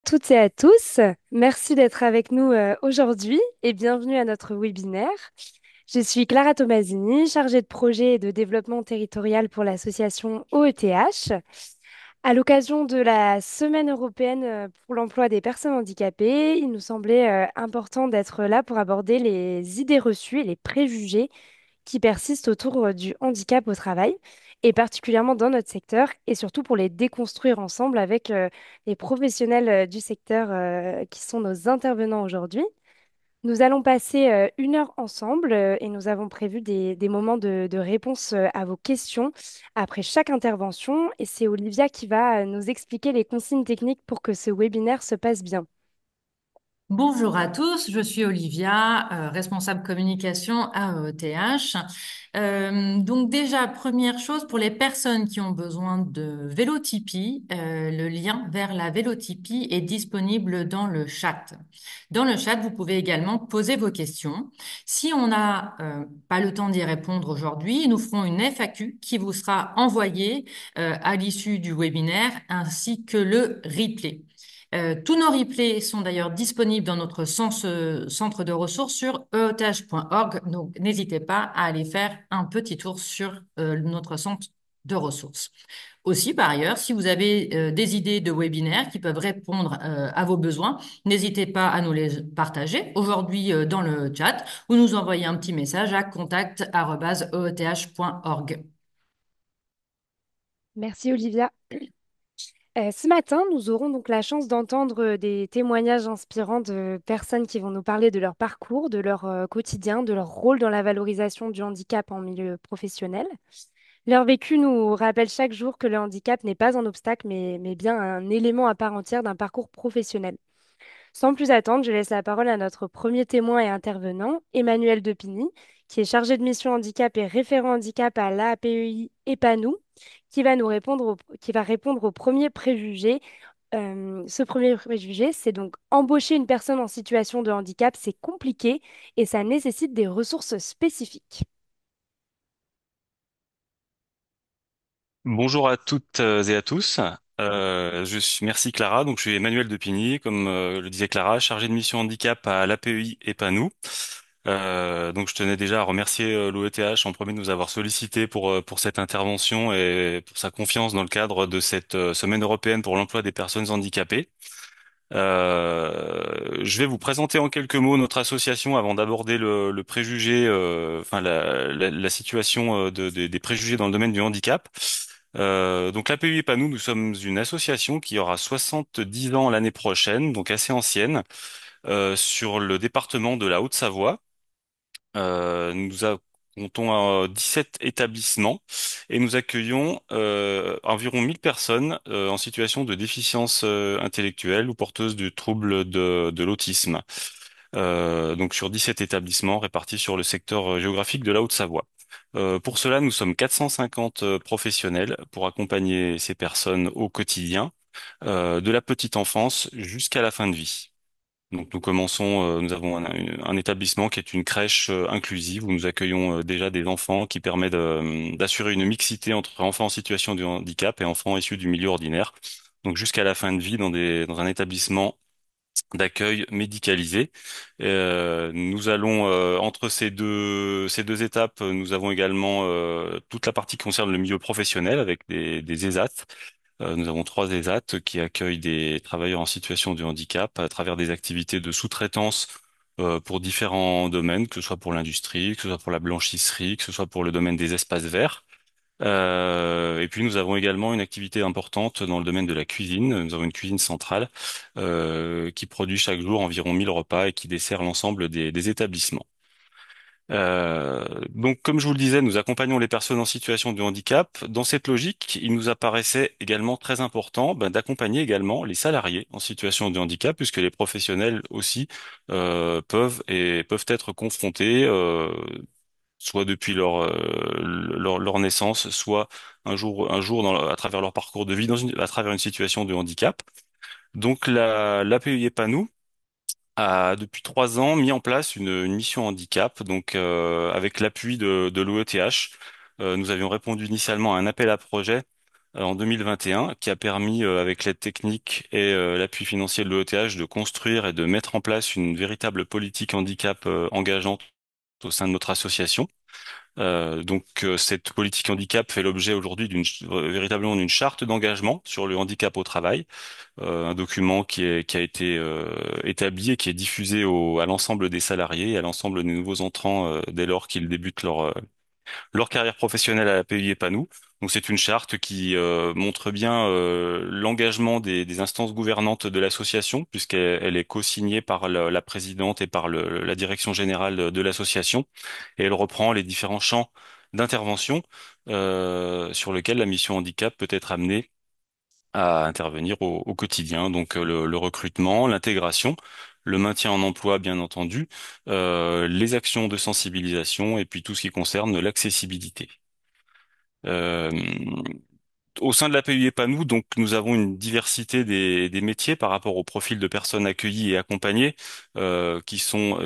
toutes et à tous. Merci d'être avec nous aujourd'hui et bienvenue à notre webinaire. Je suis Clara Tomasini, chargée de projet et de développement territorial pour l'association OETH. À l'occasion de la Semaine européenne pour l'emploi des personnes handicapées, il nous semblait important d'être là pour aborder les idées reçues et les préjugés qui persistent autour du handicap au travail, et particulièrement dans notre secteur, et surtout pour les déconstruire ensemble avec les professionnels du secteur qui sont nos intervenants aujourd'hui. Nous allons passer 1 heure ensemble et nous avons prévu des moments de réponse à vos questions après chaque intervention. Et c'est Olivia qui va nous expliquer les consignes techniques pour que ce webinaire se passe bien. Bonjour à tous, je suis Olivia, responsable communication à ETH. Donc déjà, première chose, pour les personnes qui ont besoin de Vélotipie, le lien vers la Vélotipie est disponible dans le chat. Dans le chat, vous pouvez également poser vos questions. Si on n'a pas le temps d'y répondre aujourd'hui, nous ferons une FAQ qui vous sera envoyée à l'issue du webinaire ainsi que le replay. Tous nos replays sont d'ailleurs disponibles dans notre centre de ressources sur eotage.org. Donc, n'hésitez pas à aller faire un petit tour sur notre centre de ressources. Aussi, par ailleurs, si vous avez des idées de webinaires qui peuvent répondre à vos besoins, n'hésitez pas à nous les partager aujourd'hui dans le chat ou nous envoyer un petit message à contact@eoth.org. Merci Olivia. Ce matin, nous aurons donc la chance d'entendre des témoignages inspirants de personnes qui vont nous parler de leur parcours, de leur quotidien, de leur rôle dans la valorisation du handicap en milieu professionnel. Leur vécu nous rappelle chaque jour que le handicap n'est pas un obstacle, mais bien un élément à part entière d'un parcours professionnel. Sans plus attendre, je laisse la parole à notre premier témoin et intervenant, Emmanuel Depigny, qui est chargé de mission handicap et référent handicap à l'APEI EPANOU, qui va répondre au premier préjugé. Ce premier préjugé, c'est donc embaucher une personne en situation de handicap, c'est compliqué et ça nécessite des ressources spécifiques. Bonjour à toutes et à tous. Merci Clara. Donc je suis Emmanuel Depigny, comme le disait Clara, chargé de mission handicap à l'APEI EPANOU. Donc je tenais déjà à remercier l'OETH en premier de nous avoir sollicité pour cette intervention et pour sa confiance dans le cadre de cette semaine européenne pour l'emploi des personnes handicapées. Je vais vous présenter en quelques mots notre association avant d'aborder le préjugé, enfin la situation des préjugés dans le domaine du handicap. Donc l'APUI pas nous sommes une association qui aura 70 ans l'année prochaine, donc assez ancienne, sur le département de la Haute-Savoie. Comptons 17 établissements et nous accueillons environ 1000 personnes en situation de déficience intellectuelle ou porteuses du trouble de l'autisme. Donc sur 17 établissements répartis sur le secteur géographique de la Haute-Savoie. Pour cela, nous sommes 450 professionnels pour accompagner ces personnes au quotidien, de la petite enfance jusqu'à la fin de vie. Donc nous avons un établissement qui est une crèche inclusive où nous accueillons déjà des enfants qui permet d'assurer une mixité entre enfants en situation de handicap et enfants issus du milieu ordinaire. Donc jusqu'à la fin de vie dans un établissement d'accueil médicalisé. Nous allons entre ces deux étapes, nous avons également toute la partie qui concerne le milieu professionnel avec des ESAT. Nous avons 3 ESAT qui accueillent des travailleurs en situation de handicap à travers des activités de sous-traitance pour différents domaines, que ce soit pour l'industrie, que ce soit pour la blanchisserie, que ce soit pour le domaine des espaces verts. Et puis nous avons également une activité importante dans le domaine de la cuisine. Nous avons une cuisine centrale qui produit chaque jour environ 1000 repas et qui dessert l'ensemble des établissements. Donc, comme je vous le disais, nous accompagnons les personnes en situation de handicap. Dans cette logique, il nous apparaissait également très important d'accompagner également les salariés en situation de handicap, puisque les professionnels aussi peuvent être confrontés, soit depuis leur naissance, soit un jour à travers leur parcours de vie, à travers une situation de handicap. Donc, l'API nous a depuis 3 ans mis en place une mission handicap, donc avec l'appui de l'OETH. Nous avions répondu initialement à un appel à projet en 2021 qui a permis, avec l'aide technique et l'appui financier de l'OETH, de construire et de mettre en place une véritable politique handicap engageante au sein de notre association. Cette politique handicap fait l'objet aujourd'hui véritablement d'une charte d'engagement sur le handicap au travail, un document qui a été établi et qui est diffusé à l'ensemble des salariés et à l'ensemble des nouveaux entrants dès lors qu'ils débutent leur carrière professionnelle à la PUI Panou. Donc c'est une charte qui montre bien l'engagement des instances gouvernantes de l'association, puisqu'elle est co-signée par la présidente et par la direction générale de l'association, et elle reprend les différents champs d'intervention sur lesquels la mission handicap peut être amenée à intervenir au quotidien. Donc le recrutement, l'intégration, le maintien en emploi, bien entendu, les actions de sensibilisation et puis tout ce qui concerne l'accessibilité. Euh, Au sein de l'APU Epanou, donc nous avons une diversité des métiers par rapport au profil de personnes accueillies et accompagnées, qui sont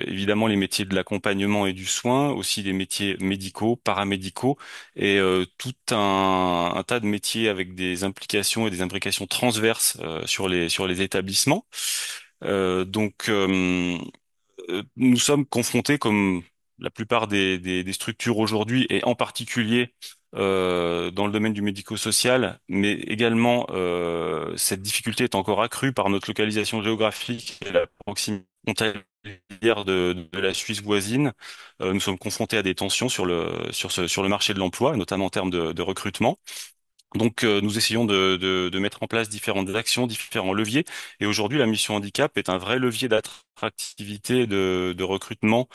évidemment les métiers de l'accompagnement et du soin, aussi des métiers médicaux, paramédicaux, et tout un tas de métiers avec des implications et des imbrications transverses sur les établissements. Nous sommes confrontés, comme la plupart des structures aujourd'hui, et en particulier dans le domaine du médico-social, mais également cette difficulté est encore accrue par notre localisation géographique et la proximité frontalière de la Suisse voisine. Nous sommes confrontés à des tensions sur le marché de l'emploi, notamment en termes de recrutement. Nous essayons de mettre en place différentes actions, différents leviers. Et aujourd'hui, la mission handicap est un vrai levier d'attractivité, et de recrutement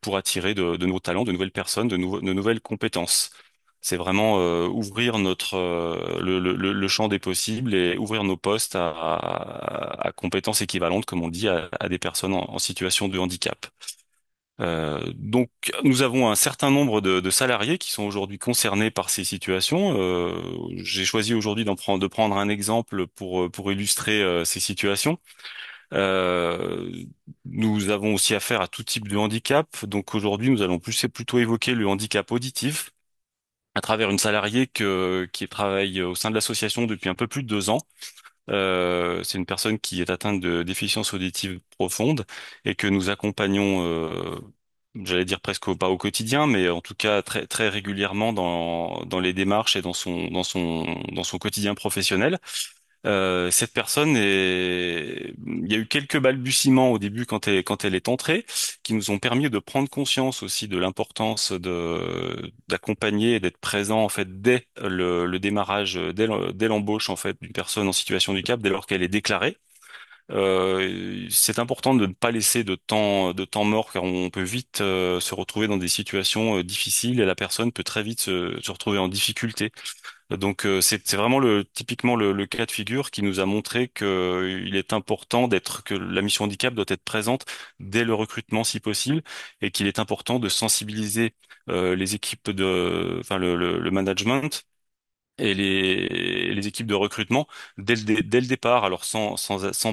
pour attirer de nouveaux talents, de nouvelles personnes, de nouvelles compétences. C'est vraiment ouvrir le champ des possibles et ouvrir nos postes à compétences équivalentes, comme on dit, à des personnes en situation de handicap. Donc, nous avons un certain nombre de salariés qui sont aujourd'hui concernés par ces situations. J'ai choisi aujourd'hui de prendre un exemple pour illustrer ces situations. Euh, Nous avons aussi affaire à tout type de handicap. Donc aujourd'hui, nous allons plutôt évoquer le handicap auditif à travers une salariée qui travaille au sein de l'association depuis un peu plus de 2 ans. C'est une personne qui est atteinte de déficience auditive profonde et que nous accompagnons, j'allais dire presque pas au quotidien, mais en tout cas très très régulièrement dans les démarches et dans son quotidien professionnel. Cette personne il y a eu quelques balbutiements au début quand elle est entrée, qui nous ont permis de prendre conscience aussi de l'importance d'accompagner et d'être présent en fait dès le démarrage, dès l'embauche en fait d'une personne en situation de handicap, dès lors qu'elle est déclarée. C'est important de ne pas laisser de temps mort car on peut vite se retrouver dans des situations difficiles et la personne peut très vite se retrouver en difficulté. C'est vraiment typiquement le cas de figure qui nous a montré que il est important que la mission handicap doit être présente dès le recrutement si possible et qu'il est important de sensibiliser les équipes enfin le management et les équipes de recrutement dès le départ, alors sans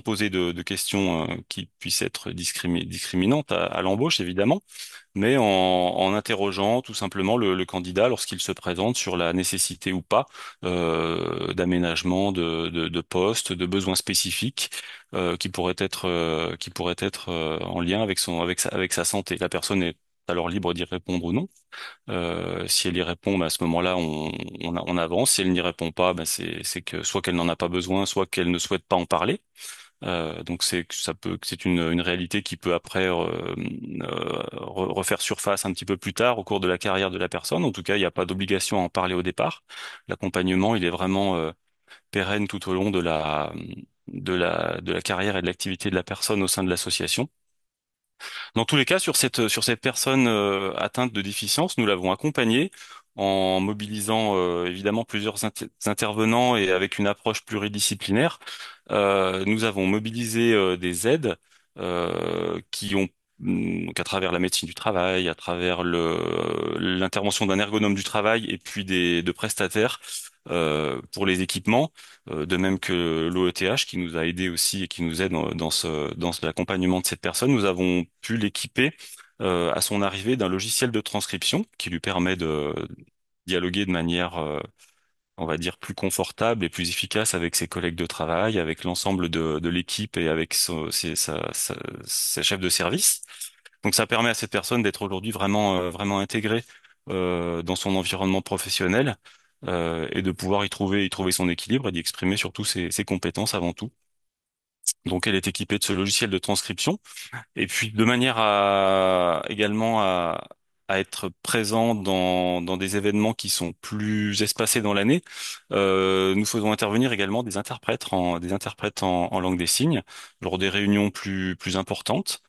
poser de questions qui puissent être discriminantes à l'embauche évidemment, mais en interrogeant tout simplement le candidat lorsqu'il se présente sur la nécessité ou pas d'aménagement de poste, de besoins spécifiques qui pourraient être en lien avec sa santé. La personne est alors libre d'y répondre ou non. Si elle y répond, bah, à ce moment-là, on avance. Si elle n'y répond pas, bah, c'est que soit qu'elle n'en a pas besoin, soit qu'elle ne souhaite pas en parler. C'est une réalité qui peut après refaire surface un petit peu plus tard au cours de la carrière de la personne. En tout cas, il n'y a pas d'obligation à en parler au départ. L'accompagnement, il est vraiment pérenne tout au long de la carrière et de l'activité de la personne au sein de l'association. Dans tous les cas, sur cette personne atteinte de déficience, nous l'avons accompagnée en mobilisant évidemment plusieurs intervenants et avec une approche pluridisciplinaire. Nous avons mobilisé des aides donc à travers la médecine du travail, à travers l'intervention d'un ergonome du travail et puis de prestataires pour les équipements, de même que l'OETH qui nous a aidés aussi et qui nous aide dans l'accompagnement de cette personne. Nous avons pu l'équiper à son arrivée d'un logiciel de transcription qui lui permet de dialoguer de manière on va dire, plus confortable et plus efficace avec ses collègues de travail, avec l'ensemble de l'équipe et avec ses chefs de service. Donc ça permet à cette personne d'être aujourd'hui vraiment intégrée dans son environnement professionnel et de pouvoir y trouver son équilibre et d'y exprimer surtout ses compétences avant tout. Donc elle est équipée de ce logiciel de transcription et puis de manière à également à être présent dans des événements qui sont plus espacés dans l'année, nous faisons intervenir également des interprètes en langue des signes lors des réunions plus importantes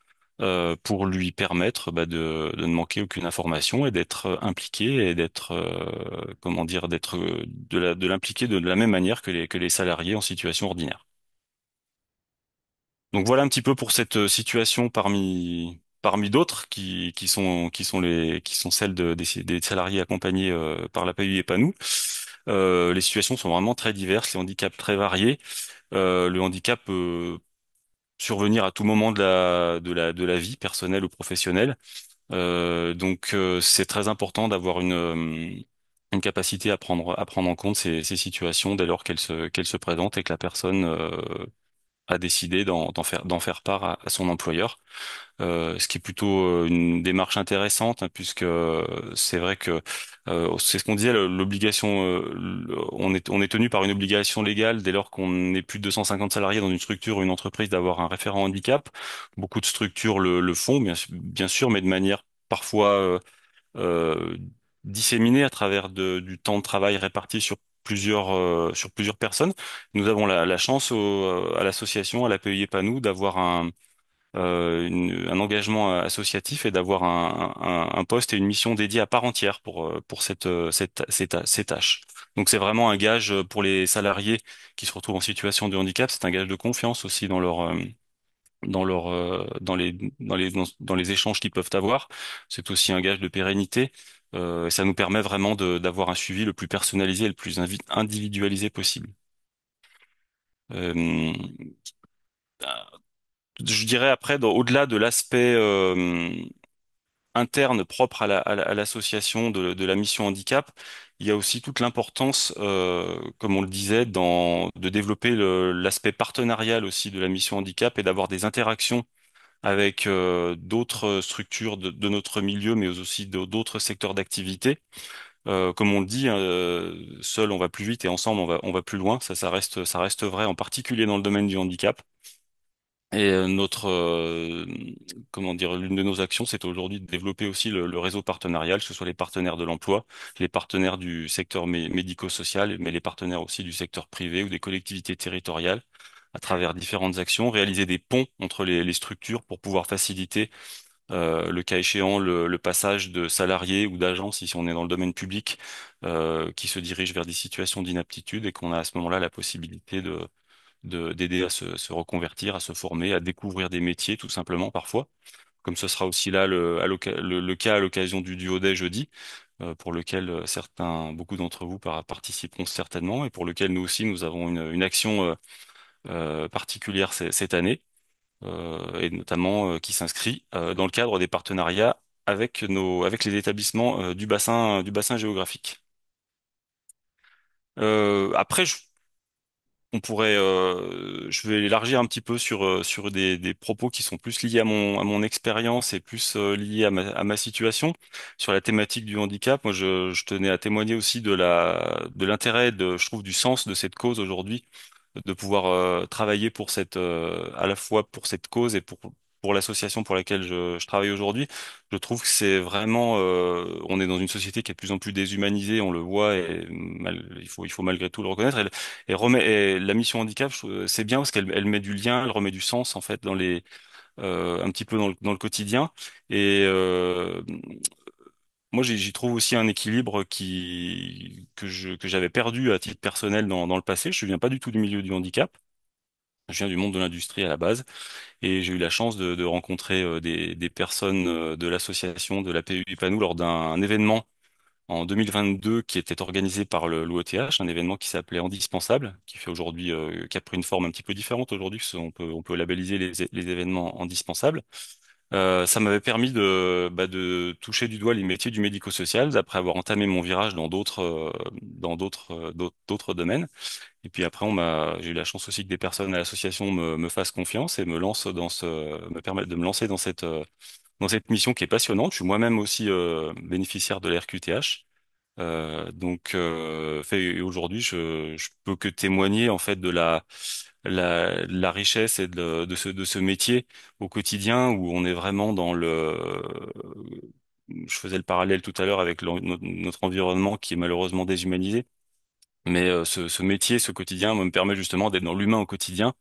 pour lui permettre de ne manquer aucune information et d'être impliqué et d'être comment dire d'être de l'impliquer de la même manière que les salariés en situation ordinaire. Donc voilà un petit peu pour cette situation parmi d'autres qui sont celles des salariés accompagnés par la PAI et PANOU. Les situations sont vraiment très diverses, les handicaps très variés. Le handicap peut survenir à tout moment de la vie personnelle ou professionnelle. C'est très important d'avoir une capacité à prendre en compte ces situations dès lors qu'elles se présentent et que la personne a décidé d'en faire part à son employeur. Ce qui est plutôt une démarche intéressante, hein, puisque c'est vrai que c'est ce qu'on disait, l'obligation, on est tenu par une obligation légale dès lors qu'on est plus de 250 salariés dans une structure ou une entreprise d'avoir un référent handicap. Beaucoup de structures le font, bien sûr, mais de manière parfois euh, disséminée à travers du temps de travail réparti sur plusieurs personnes. Nous avons la chance à l'association, à la PEI Panou, d'avoir un engagement associatif et d'avoir un poste et une mission dédiée à part entière pour ces tâches. Donc c'est vraiment un gage pour les salariés qui se retrouvent en situation de handicap, c'est un gage de confiance aussi dans les échanges qu'ils peuvent avoir. C'est aussi un gage de pérennité. Ça nous permet vraiment d'avoir un suivi le plus personnalisé et le plus individualisé possible. Euh, je dirais après, au-delà de l'aspect interne propre à l'association de la mission handicap, il y a aussi toute l'importance, comme on le disait, de développer l'aspect partenarial aussi de la mission handicap et d'avoir des interactions avec d'autres structures de notre milieu, mais aussi d'autres secteurs d'activité. Comme on le dit, seul on va plus vite et ensemble on va plus loin. Ça reste vrai, en particulier dans le domaine du handicap. Et comment dire, l'une de nos actions, c'est aujourd'hui de développer aussi le réseau partenarial, que ce soit les partenaires de l'emploi, les partenaires du secteur médico-social, mais les partenaires aussi du secteur privé ou des collectivités territoriales, à travers différentes actions, réaliser des ponts entre les structures pour pouvoir faciliter, le cas échéant, le passage de salariés ou d'agents, si on est dans le domaine public, qui se dirigent vers des situations d'inaptitude et qu'on a à ce moment-là la possibilité d'aider à se reconvertir, à se former, à découvrir des métiers tout simplement parfois. Comme ce sera aussi là le cas à l'occasion du duo day jeudi, pour lequel beaucoup d'entre vous participeront certainement et pour lequel nous aussi nous avons une action particulière cette année et notamment qui s'inscrit dans le cadre des partenariats avec les établissements du bassin géographique. Après, je vais élargir un petit peu sur des propos qui sont plus liés à mon expérience et plus liés à ma situation sur la thématique du handicap. Moi, je tenais à témoigner aussi de l'intérêt, je trouve, du sens de cette cause aujourd'hui, de pouvoir travailler pour à la fois pour cette cause et pour l'association pour laquelle je travaille aujourd'hui. Je trouve que c'est vraiment, on est dans une société qui est de plus en plus déshumanisée, on le voit, et il faut malgré tout le reconnaître. Et la mission handicap, c'est bien parce elle met du lien, elle remet du sens en fait un petit peu dans le quotidien. Et moi, j'y trouve aussi un équilibre que j'avais perdu à titre personnel dans le passé. Je viens pas du tout du milieu du handicap. Je viens du monde de l'industrie à la base et j'ai eu la chance de rencontrer des personnes de l'association de la PUI Panou lors d'un événement en 2022 qui était organisé par l'OETH, un événement qui s'appelait Handispensable, qui fait aujourd'hui, qui a pris une forme un petit peu différente aujourd'hui, parce qu'on on peut labelliser les événements indispensables. Ça m'avait permis de toucher du doigt les métiers du médico-social, après avoir entamé mon virage dans d'autres domaines. Et puis après, j'ai eu la chance aussi que des personnes à l'association me fassent confiance et me permettent de me lancer dans cette mission qui est passionnante. Je suis moi-même aussi bénéficiaire de la RQTH. Et aujourd'hui, je peux que témoigner en fait de la richesse et de ce métier au quotidien où on est vraiment je faisais le parallèle tout à l'heure avec notre environnement qui est malheureusement déshumanisé. Mais ce métier, ce quotidien, me permet justement d'être dans l'humain au quotidien.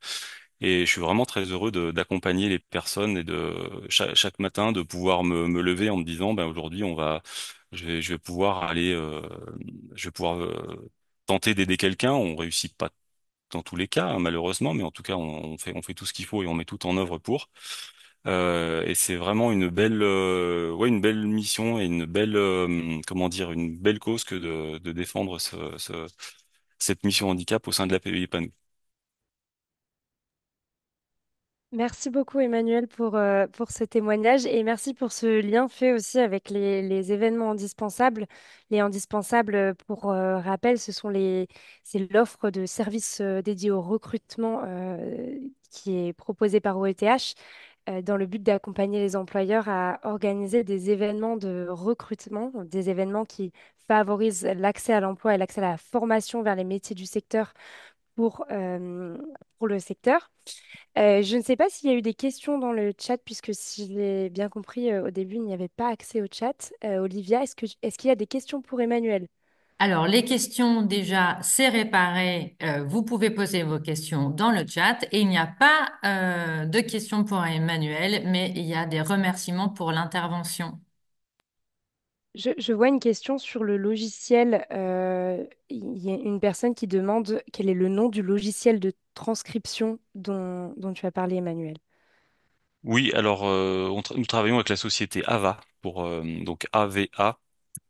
Et je suis vraiment très heureux d'accompagner les personnes et chaque matin de pouvoir me lever en me disant, ben aujourd'hui, je vais pouvoir tenter d'aider quelqu'un. On réussit pas dans tous les cas, hein, malheureusement, mais en tout cas, on fait tout ce qu'il faut et on met tout en œuvre pour. Et c'est vraiment une belle mission et comment dire, une belle cause que de défendre cette mission handicap au sein de la l'API PANU. Merci beaucoup Emmanuel pour ce témoignage et merci pour ce lien fait aussi avec les événements indispensables. Les indispensables, pour rappel, c'est l'offre de services dédiés au recrutement qui est proposée par OETH dans le but d'accompagner les employeurs à organiser des événements de recrutement, des événements qui favorisent l'accès à l'emploi et l'accès à la formation vers les métiers du secteur pour le secteur. Je ne sais pas s'il y a eu des questions dans le chat, puisque si j'ai bien compris, au début, il n'y avait pas accès au chat. Olivia, est-ce qu'il y a des questions pour Emmanuel? Alors, les questions, déjà, c'est réparé. Vous pouvez poser vos questions dans le chat et il n'y a pas de questions pour Emmanuel, mais il y a des remerciements pour l'intervention. Je vois une question sur le logiciel. Il y a une personne qui demande quel est le nom du logiciel de transcription dont tu as parlé, Emmanuel. Oui, alors nous travaillons avec la société AVA donc AVA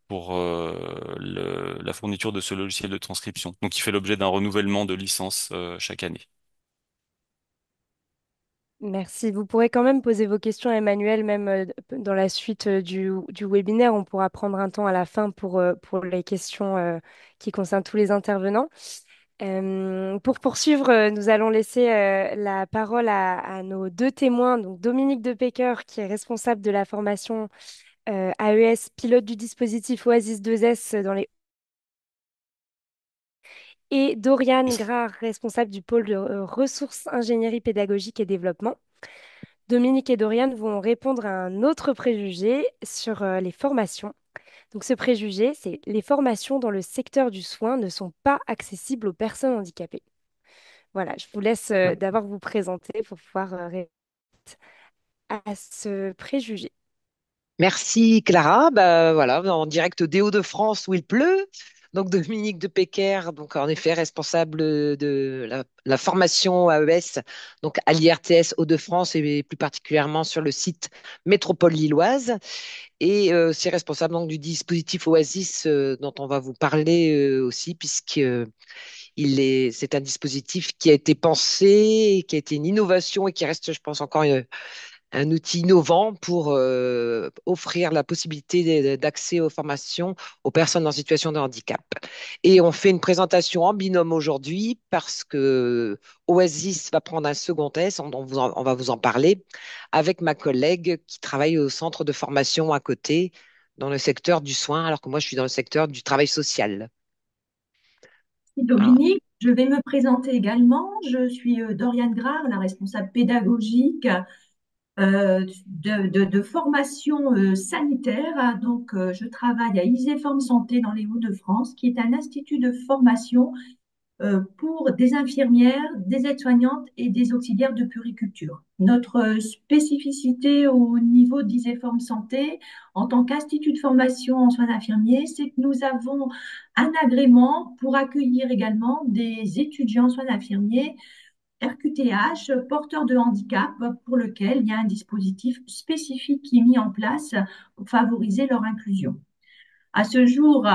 pour la fourniture de ce logiciel de transcription. Donc, il fait l'objet d'un renouvellement de licence chaque année. Merci. Vous pourrez quand même poser vos questions à Emmanuel, même dans la suite du webinaire. On pourra prendre un temps à la fin pour les questions qui concernent tous les intervenants. Pour poursuivre, nous allons laisser la parole à nos deux témoins, donc Dominique Depecker, qui est responsable de la formation AES, pilote du dispositif Oasis 2S dans les et Doriane Grard, responsable du pôle de ressources, ingénierie pédagogique et développement. Dominique et Doriane vont répondre à un autre préjugé sur les formations. Donc ce préjugé, c'est les formations dans le secteur du soin ne sont pas accessibles aux personnes handicapées. Voilà, je vous laisse d'abord vous présenter pour pouvoir répondre à ce préjugé. Merci Clara. Bah, voilà, en direct des Hauts-de-France où il pleut. Donc Dominique de Pecker, donc en effet responsable de la formation AES, donc à l'IRTS Hauts-de-France et plus particulièrement sur le site Métropole Lilloise. Et c'est responsable donc du dispositif Oasis dont on va vous parler aussi, puisque c'est un dispositif qui a été pensé, qui a été une innovation et qui reste, je pense, encore un outil innovant pour offrir la possibilité d'accès aux formations aux personnes en situation de handicap. Et on fait une présentation en binôme aujourd'hui parce que Oasis va prendre un second test, on va vous en parler, avec ma collègue qui travaille au centre de formation à côté dans le secteur du soin, alors que moi je suis dans le secteur du travail social. Alors, Dominique, je vais me présenter également. Je suis Doriane Grard, la responsable pédagogique de formation sanitaire. Donc, je travaille à Iséform Santé dans les Hauts-de-France, qui est un institut de formation pour des infirmières, des aides-soignantes et des auxiliaires de puriculture. Notre spécificité au niveau d'Iséform Santé, en tant qu'institut de formation en soins infirmiers, c'est que nous avons un agrément pour accueillir également des étudiants en soins infirmiers RQTH, porteurs de handicap, pour lequel il y a un dispositif spécifique qui est mis en place pour favoriser leur inclusion. À ce jour,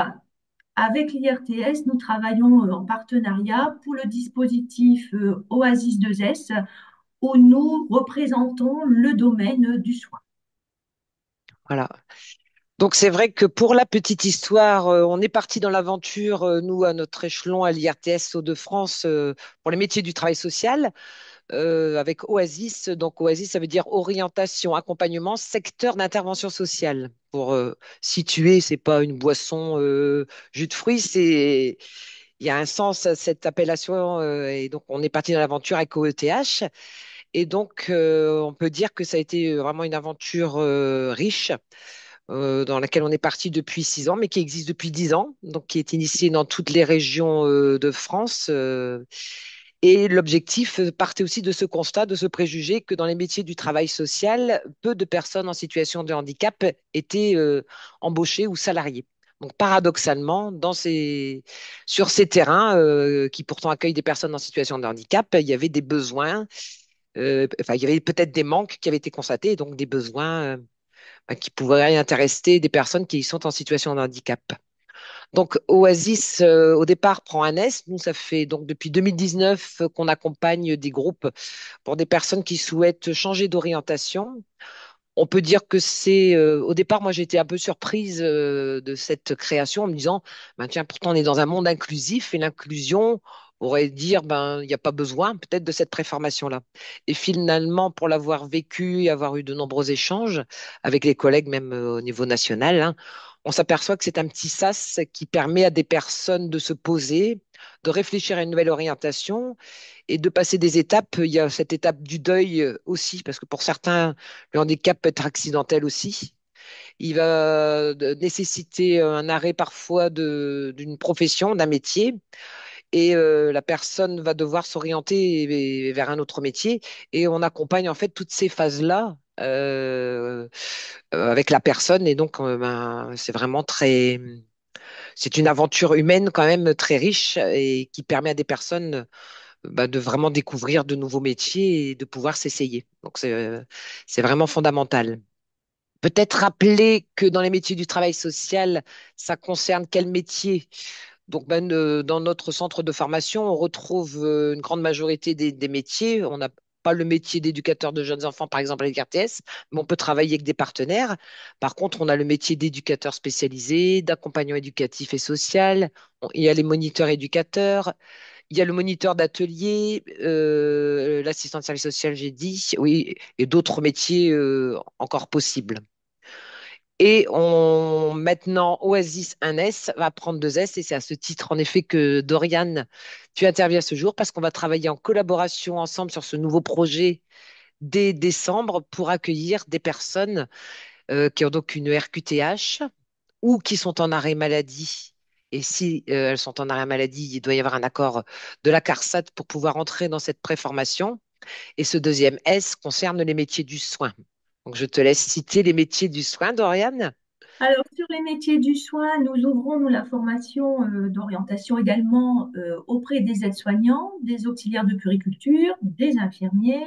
avec l'IRTS, nous travaillons en partenariat pour le dispositif Oasis 2S, où nous représentons le domaine du soin. Voilà. Donc c'est vrai que pour la petite histoire, on est parti dans l'aventure, nous, à notre échelon, à l'IRTS Hauts-de-France, pour les métiers du travail social, avec Oasis. Donc Oasis, ça veut dire orientation, accompagnement, secteur d'intervention sociale. Pour situer, c'est pas une boisson jus de fruits, c'est il y a un sens à cette appellation, et donc on est parti dans l'aventure avec OETH. Et donc on peut dire que ça a été vraiment une aventure riche, dans laquelle on est parti depuis 6 ans, mais qui existe depuis 10 ans, donc qui est initiée dans toutes les régions de France. Et l'objectif partait aussi de ce constat, de ce préjugé que dans les métiers du travail social, peu de personnes en situation de handicap étaient embauchées ou salariées. Donc paradoxalement, sur ces terrains qui pourtant accueillent des personnes en situation de handicap, il y avait des besoins, enfin il y avait peut-être des manques qui avaient été constatés, et donc des besoins qui pourraient intéresser des personnes qui sont en situation de handicap. Donc, Oasis, au départ, prend un S. Nous, ça fait donc depuis 2019 qu'on accompagne des groupes pour des personnes qui souhaitent changer d'orientation. On peut dire que au départ, moi, j'étais un peu surprise de cette création en me disant, ben, tiens, pourtant, on est dans un monde inclusif et l'inclusion, on aurait dire, ben, il n'y a pas besoin peut-être de cette préformation-là. Et finalement, pour l'avoir vécu et avoir eu de nombreux échanges avec les collègues, même au niveau national, hein, on s'aperçoit que c'est un petit sas qui permet à des personnes de se poser, de réfléchir à une nouvelle orientation et de passer des étapes. Il y a cette étape du deuil aussi, parce que pour certains, le handicap peut être accidentel aussi. Il va nécessiter un arrêt parfois d'une profession, d'un métier, et la personne va devoir s'orienter vers un autre métier. Et on accompagne en fait toutes ces phases-là avec la personne. Et donc, ben, c'est une aventure humaine quand même très riche et qui permet à des personnes bah, de vraiment découvrir de nouveaux métiers et de pouvoir s'essayer. Donc, c'est vraiment fondamental. Peut-être rappeler que dans les métiers du travail social, ça concerne quel métier? Donc, ben, dans notre centre de formation, on retrouve une grande majorité des métiers. On n'a pas le métier d'éducateur de jeunes enfants, par exemple, avec RTS, mais on peut travailler avec des partenaires. Par contre, on a le métier d'éducateur spécialisé, d'accompagnant éducatif et social. Il y a les moniteurs éducateurs. Il y a le moniteur d'atelier, l'assistant de service social, j'ai dit, oui, et d'autres métiers encore possibles. Et maintenant, Oasis 1S va prendre 2S, et c'est à ce titre, en effet, que Doriane, tu interviens ce jour, parce qu'on va travailler en collaboration ensemble sur ce nouveau projet dès décembre pour accueillir des personnes qui ont donc une RQTH ou qui sont en arrêt maladie. Et si elles sont en arrêt maladie, il doit y avoir un accord de la CARSAT pour pouvoir entrer dans cette préformation. Et ce deuxième S concerne les métiers du soin. Donc, je te laisse citer les métiers du soin, Doriane. Alors, sur les métiers du soin, nous ouvrons nous, la formation d'orientation également auprès des aides-soignants, des auxiliaires de puriculture, des infirmiers,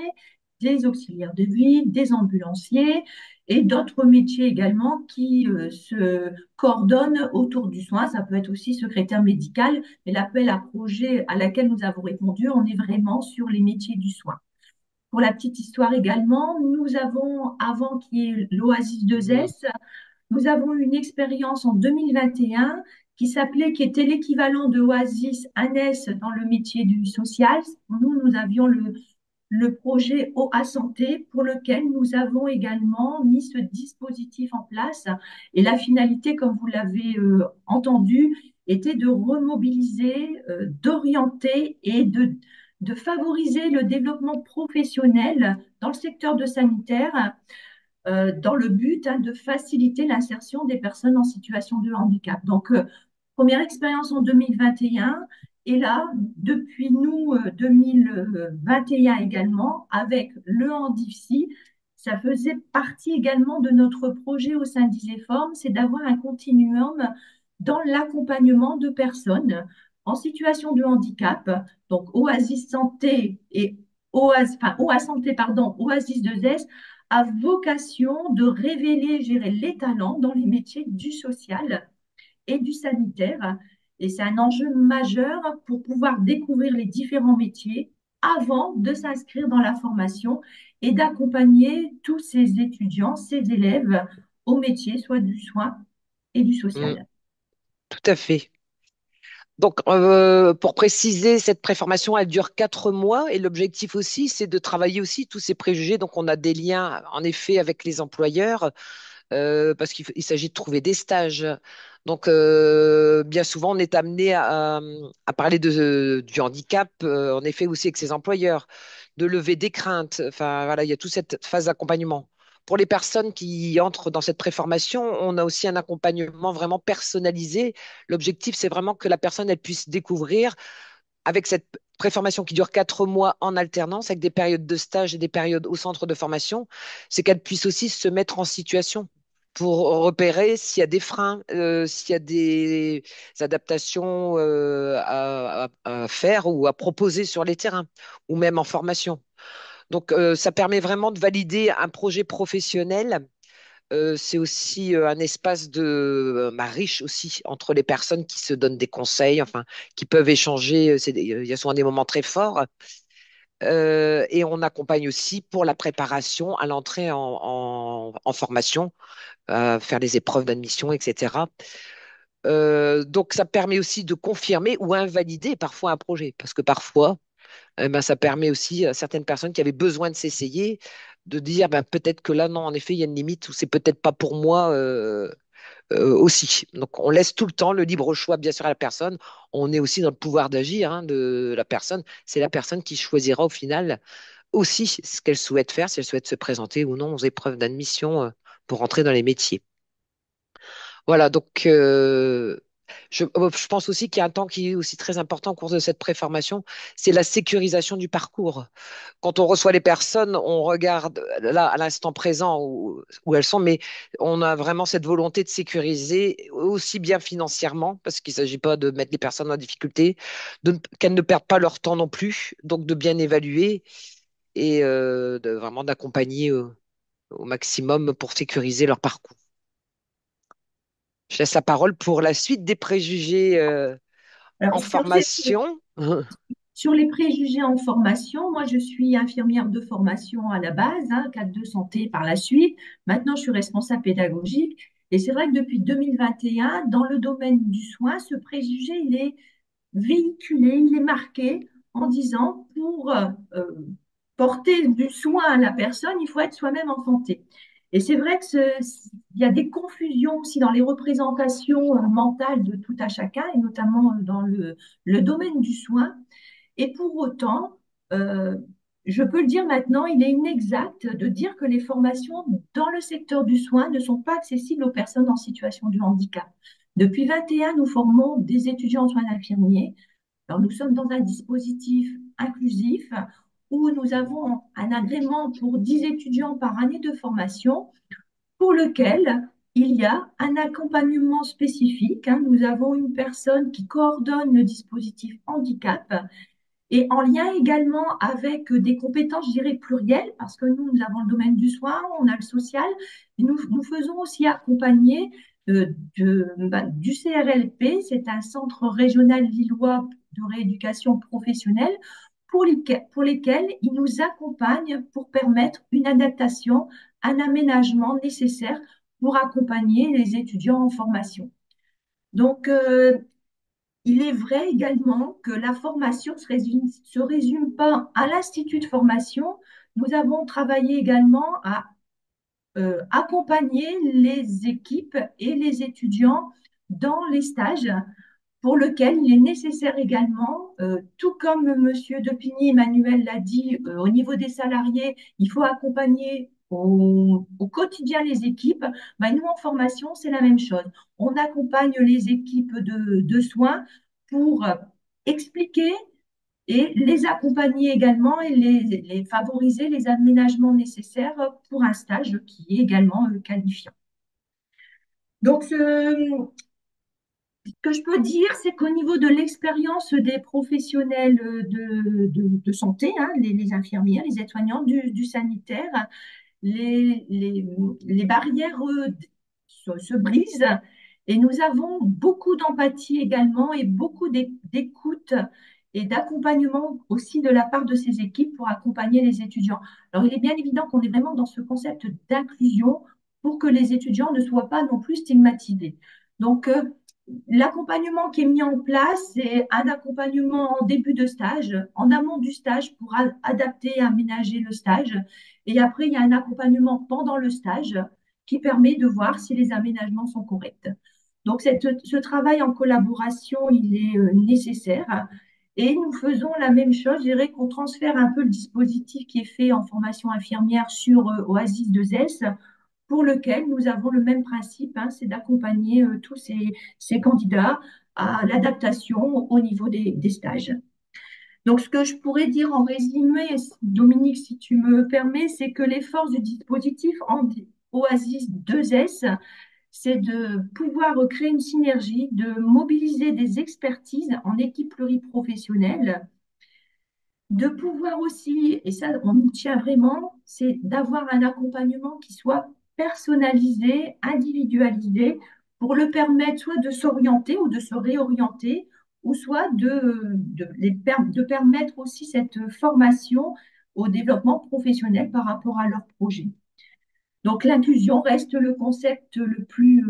des auxiliaires de vie, des ambulanciers et d'autres métiers également qui se coordonnent autour du soin. Ça peut être aussi secrétaire médical, mais l'appel à projet à laquelle nous avons répondu, on est vraiment sur les métiers du soin. Pour la petite histoire également, nous avons, avant qu'il y ait l'Oasis 2S, nous avons eu une expérience en 2021 qui était l'équivalent de Oasis Annès dans le métier du social. Nous avions le projet OA Santé pour lequel nous avons également mis ce dispositif en place. Et la finalité, comme vous l'avez entendu, était de remobiliser, d'orienter et de favoriser le développement professionnel dans le secteur de sanitaire dans le but de faciliter l'insertion des personnes en situation de handicap. Donc, première expérience en 2021 et là, depuis nous, 2021 également, avec le Handipsy, ça faisait partie également de notre projet au sein d'Iseform, c'est d'avoir un continuum dans l'accompagnement de personnes en situation de handicap, donc Oasis Santé et OA Santé, pardon, Oasis 2S, a vocation de révéler et gérer les talents dans les métiers du social et du sanitaire. Et c'est un enjeu majeur pour pouvoir découvrir les différents métiers avant de s'inscrire dans la formation et d'accompagner tous ces étudiants, ces élèves au métier, soit du soin et du Mm, social. tout à fait. Donc, pour préciser, cette préformation, elle dure 4 mois et l'objectif aussi, c'est de travailler aussi tous ces préjugés. Donc, on a des liens, en effet, avec les employeurs parce qu'il s'agit de trouver des stages. Donc, bien souvent, on est amené à parler du handicap, en effet, aussi avec ses employeurs, de lever des craintes. Enfin, voilà, il y a toute cette phase d'accompagnement. Pour les personnes qui entrent dans cette préformation, on a aussi un accompagnement vraiment personnalisé. L'objectif, c'est vraiment que la personne, elle puisse découvrir avec cette préformation qui dure 4 mois en alternance, avec des périodes de stage et des périodes au centre de formation, c'est qu'elle puisse aussi se mettre en situation pour repérer s'il y a des freins, s'il y a des adaptations à faire ou à proposer sur les terrains, ou même en formation. Donc, ça permet vraiment de valider un projet professionnel. C'est aussi un espace riche aussi entre les personnes qui se donnent des conseils, enfin, qui peuvent échanger. Il y a souvent des moments très forts. Et on accompagne aussi pour la préparation à l'entrée en formation, faire les épreuves d'admission, etc. Donc, ça permet aussi de confirmer ou invalider parfois un projet, parce que parfois, eh ben, ça permet aussi à certaines personnes qui avaient besoin de s'essayer de dire ben, peut-être que là, non, en effet, il y a une limite ou c'est peut-être pas pour moi aussi. Donc, on laisse tout le temps le libre choix, bien sûr, à la personne. On est aussi dans le pouvoir d'agir de la personne. C'est la personne qui choisira au final aussi ce qu'elle souhaite faire, si elle souhaite se présenter ou non aux épreuves d'admission pour entrer dans les métiers. Voilà, donc je pense aussi qu'il y a un temps qui est aussi très important au cours de cette préformation, c'est la sécurisation du parcours. Quand on reçoit les personnes, on regarde là à l'instant présent où elles sont, mais on a vraiment cette volonté de sécuriser aussi bien financièrement, parce qu'il ne s'agit pas de mettre les personnes en difficulté, qu'elles ne perdent pas leur temps non plus, donc de bien évaluer et vraiment d'accompagner au maximum pour sécuriser leur parcours. Je laisse la parole pour la suite des préjugés Alors, en formation. sur les préjugés en formation, moi je suis infirmière de formation à la base, hein, cadre de santé par la suite. Maintenant, je suis responsable pédagogique. Et c'est vrai que depuis 2021, dans le domaine du soin, ce préjugé, il est véhiculé, il est marqué en disant pour porter du soin à la personne, il faut être soi-même en santé. Et c'est vrai que il y a des confusions aussi dans les représentations mentales de tout à chacun, et notamment dans le domaine du soin. Et pour autant, euh, je peux le dire maintenant, il est inexact de dire que les formations dans le secteur du soin ne sont pas accessibles aux personnes en situation de handicap. Depuis 21, nous formons des étudiants en soins infirmiers. Alors, nous sommes dans un dispositif inclusif où nous avons un agrément pour 10 étudiants par année de formation pour lequel il y a un accompagnement spécifique, hein. Nous avons une personne qui coordonne le dispositif handicap et en lien également avec des compétences, je dirais, plurielles, parce que nous avons le domaine du soin, on a le social, et nous faisons aussi accompagner du CRLP, c'est un centre régional lillois de rééducation professionnelle, pour lesquels ils nous accompagnent pour permettre une adaptation, un aménagement nécessaire pour accompagner les étudiants en formation. Donc, il est vrai également que la formation se résume pas à l'institut de formation. Nous avons travaillé également à accompagner les équipes et les étudiants dans les stages pour lequel il est nécessaire également, tout comme Monsieur Depigny Emmanuel l'a dit, au niveau des salariés, il faut accompagner au quotidien les équipes. Ben, nous, en formation, c'est la même chose. On accompagne les équipes de soins pour expliquer et les accompagner également et les favoriser les aménagements nécessaires pour un stage qui est également qualifiant. Donc, ce que je peux dire, c'est qu'au niveau de l'expérience des professionnels de santé, hein, les infirmières, les aides-soignantes du sanitaire, les barrières se brisent et nous avons beaucoup d'empathie également et beaucoup d'écoute et d'accompagnement aussi de la part de ces équipes pour accompagner les étudiants. Alors, il est bien évident qu'on est vraiment dans ce concept d'inclusion pour que les étudiants ne soient pas non plus stigmatisés. Donc, l'accompagnement qui est mis en place, c'est un accompagnement en début de stage, en amont du stage pour adapter et aménager le stage. Et après, il y a un accompagnement pendant le stage qui permet de voir si les aménagements sont corrects. Donc, ce travail en collaboration, il est nécessaire. Et nous faisons la même chose, je dirais qu'on transfère un peu le dispositif qui est fait en formation infirmière sur Oasis 2S, pour lequel nous avons le même principe, hein, c'est d'accompagner tous ces candidats à l'adaptation au niveau des stages. Donc, ce que je pourrais dire en résumé, Dominique, si tu me permets, c'est que les forces du dispositif Oasis 2S, c'est de pouvoir créer une synergie, de mobiliser des expertises en équipe pluriprofessionnelle, de pouvoir aussi, et ça on y tient vraiment, c'est d'avoir un accompagnement qui soit personnalisé, individualisé, pour le permettre soit de s'orienter ou de se réorienter, ou soit de permettre aussi cette formation au développement professionnel par rapport à leur projet. Donc l'inclusion reste le concept le plus,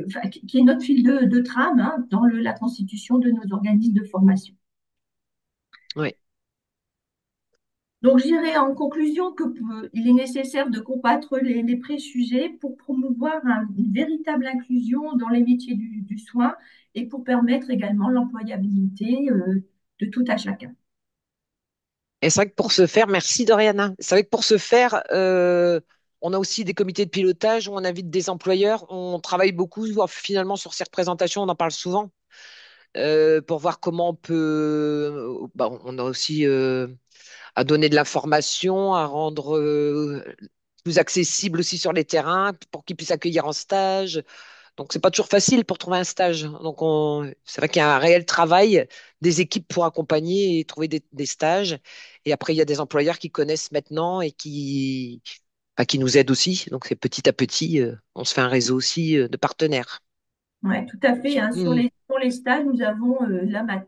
enfin, qui est notre fil de trame, hein, dans la constitution de nos organismes de formation. Oui. Donc, je dirais en conclusion il est nécessaire de combattre les préjugés pour promouvoir une véritable inclusion dans les métiers du soin et pour permettre également l'employabilité de tout à chacun. Et c'est vrai que pour ce faire, merci Doriana. C'est vrai que pour ce faire, on a aussi des comités de pilotage où on invite des employeurs. On travaille beaucoup finalement sur ces représentations, on en parle souvent pour voir comment on peut. Bah, on a aussi à donner de l'information, à rendre plus accessible aussi sur les terrains pour qu'ils puissent accueillir en stage. Donc, c'est pas toujours facile pour trouver un stage. Donc, c'est vrai qu'il y a un réel travail des équipes pour accompagner et trouver des stages. Et après, il y a des employeurs qui connaissent maintenant et qui nous aident aussi. Donc, c'est petit à petit, on se fait un réseau aussi de partenaires. Oui, tout à fait, hein. Hmm. Sur les stages, nous avons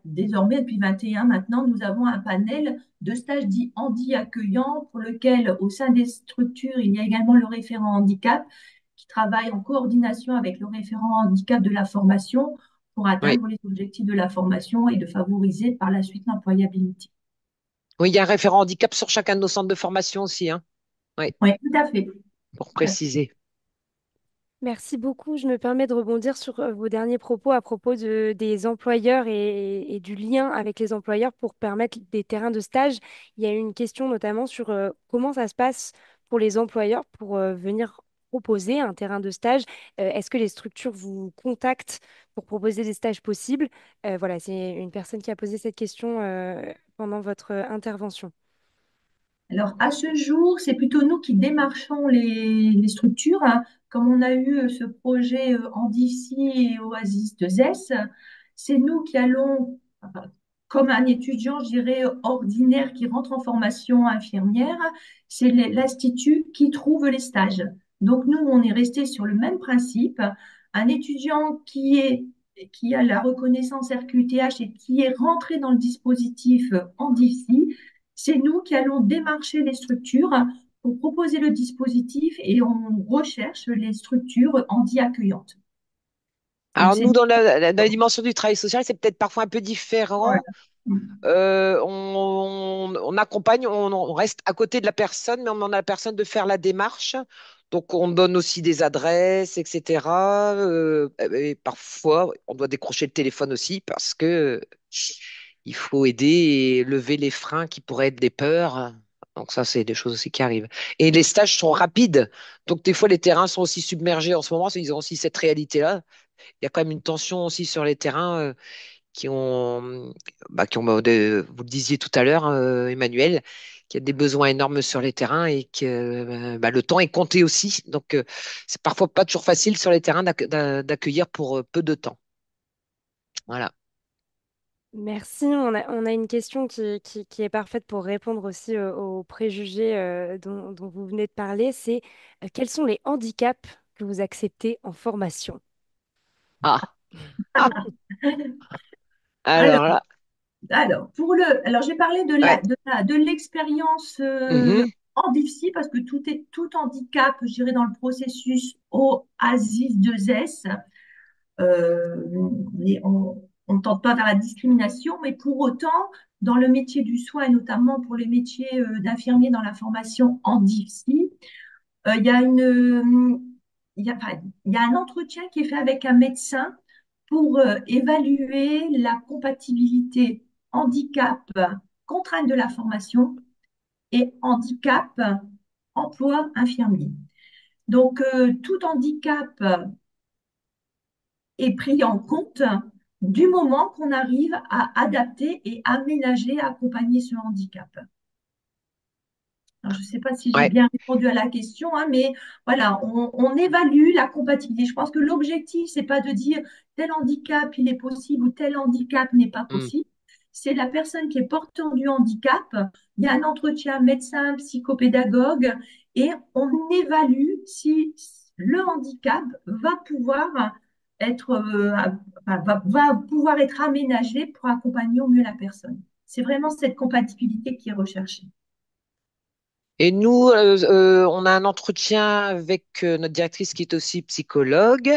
désormais, depuis 21 maintenant, nous avons un panel de stages dits handi accueillants pour lequel, au sein des structures, il y a également le référent handicap qui travaille en coordination avec le référent handicap de la formation pour Oui. atteindre les objectifs de la formation et de favoriser par la suite l'employabilité. Oui, il y a un référent handicap sur chacun de nos centres de formation aussi, hein. Oui, Oui, tout à fait. pour préciser. Merci beaucoup. Je me permets de rebondir sur vos derniers propos à propos des employeurs et du lien avec les employeurs pour permettre des terrains de stage. Il y a eu une question notamment sur comment ça se passe pour les employeurs pour venir proposer un terrain de stage. Est-ce que les structures vous contactent pour proposer des stages possibles? Voilà, c'est une personne qui a posé cette question pendant votre intervention. Alors, à ce jour, c'est plutôt nous qui démarchons les structures, hein. Comme on a eu ce projet Andici et Oasis 2S, c'est nous qui allons, enfin, comme un étudiant, je dirais, ordinaire qui rentre en formation infirmière, c'est l'Institut qui trouve les stages. Donc, nous, on est resté sur le même principe. Un étudiant qui a la reconnaissance RQTH et qui est rentré dans le dispositif Andici, c'est nous qui allons démarcher les structures pour proposer le dispositif et on recherche les structures handi-accueillantes. Donc, Alors c'est nous, dans la dimension du travail social, c'est peut-être parfois un peu voilà. différent. On accompagne, on reste à côté de la personne, mais on demande à la personne de faire la démarche. Donc on donne aussi des adresses, etc. Et parfois, on doit décrocher le téléphone aussi parce que il faut aider et lever les freins qui pourraient être des peurs. Donc ça, c'est des choses aussi qui arrivent. Et les stages sont rapides. Donc des fois, les terrains sont aussi submergés en ce moment. Ils ont aussi cette réalité-là. Il y a quand même une tension aussi sur les terrains qui ont, vous le disiez tout à l'heure, Emmanuel, qu'il y a des besoins énormes sur les terrains et que le temps est compté aussi. Donc, c'est parfois pas toujours facile sur les terrains d'accueillir pour peu de temps. Voilà. Merci. On a une question qui est parfaite pour répondre aussi aux préjugés dont vous venez de parler. C'est quels sont les handicaps que vous acceptez en formation? Ah, ah, Alors, alors là, alors, j'ai parlé ouais. de l'expérience Mhm. en difficile parce que tout handicap, je dirais, dans le processus OASIS 2S, on ne tente pas vers la discrimination, mais pour autant, dans le métier du soin, et notamment pour les métiers d'infirmier dans la formation en DIFSI, il y a enfin, il y a un entretien qui est fait avec un médecin pour évaluer la compatibilité handicap, contrainte de la formation et handicap, emploi infirmier. Donc, tout handicap est pris en compte du moment qu'on arrive à adapter et aménager, accompagner ce handicap. Alors, je ne sais pas si j'ai Ouais. bien répondu à la question, hein, mais voilà, on évalue la compatibilité. Je pense que l'objectif, c'est pas de dire tel handicap, il est possible ou tel handicap n'est pas Mm. possible. C'est la personne qui est porteur du handicap. Il y a un entretien médecin, psychopédagogue, et on évalue si le handicap va pouvoir être, va pouvoir être aménagé pour accompagner au mieux la personne. C'est vraiment cette compatibilité qui est recherchée. Et nous, on a un entretien avec notre directrice qui est aussi psychologue.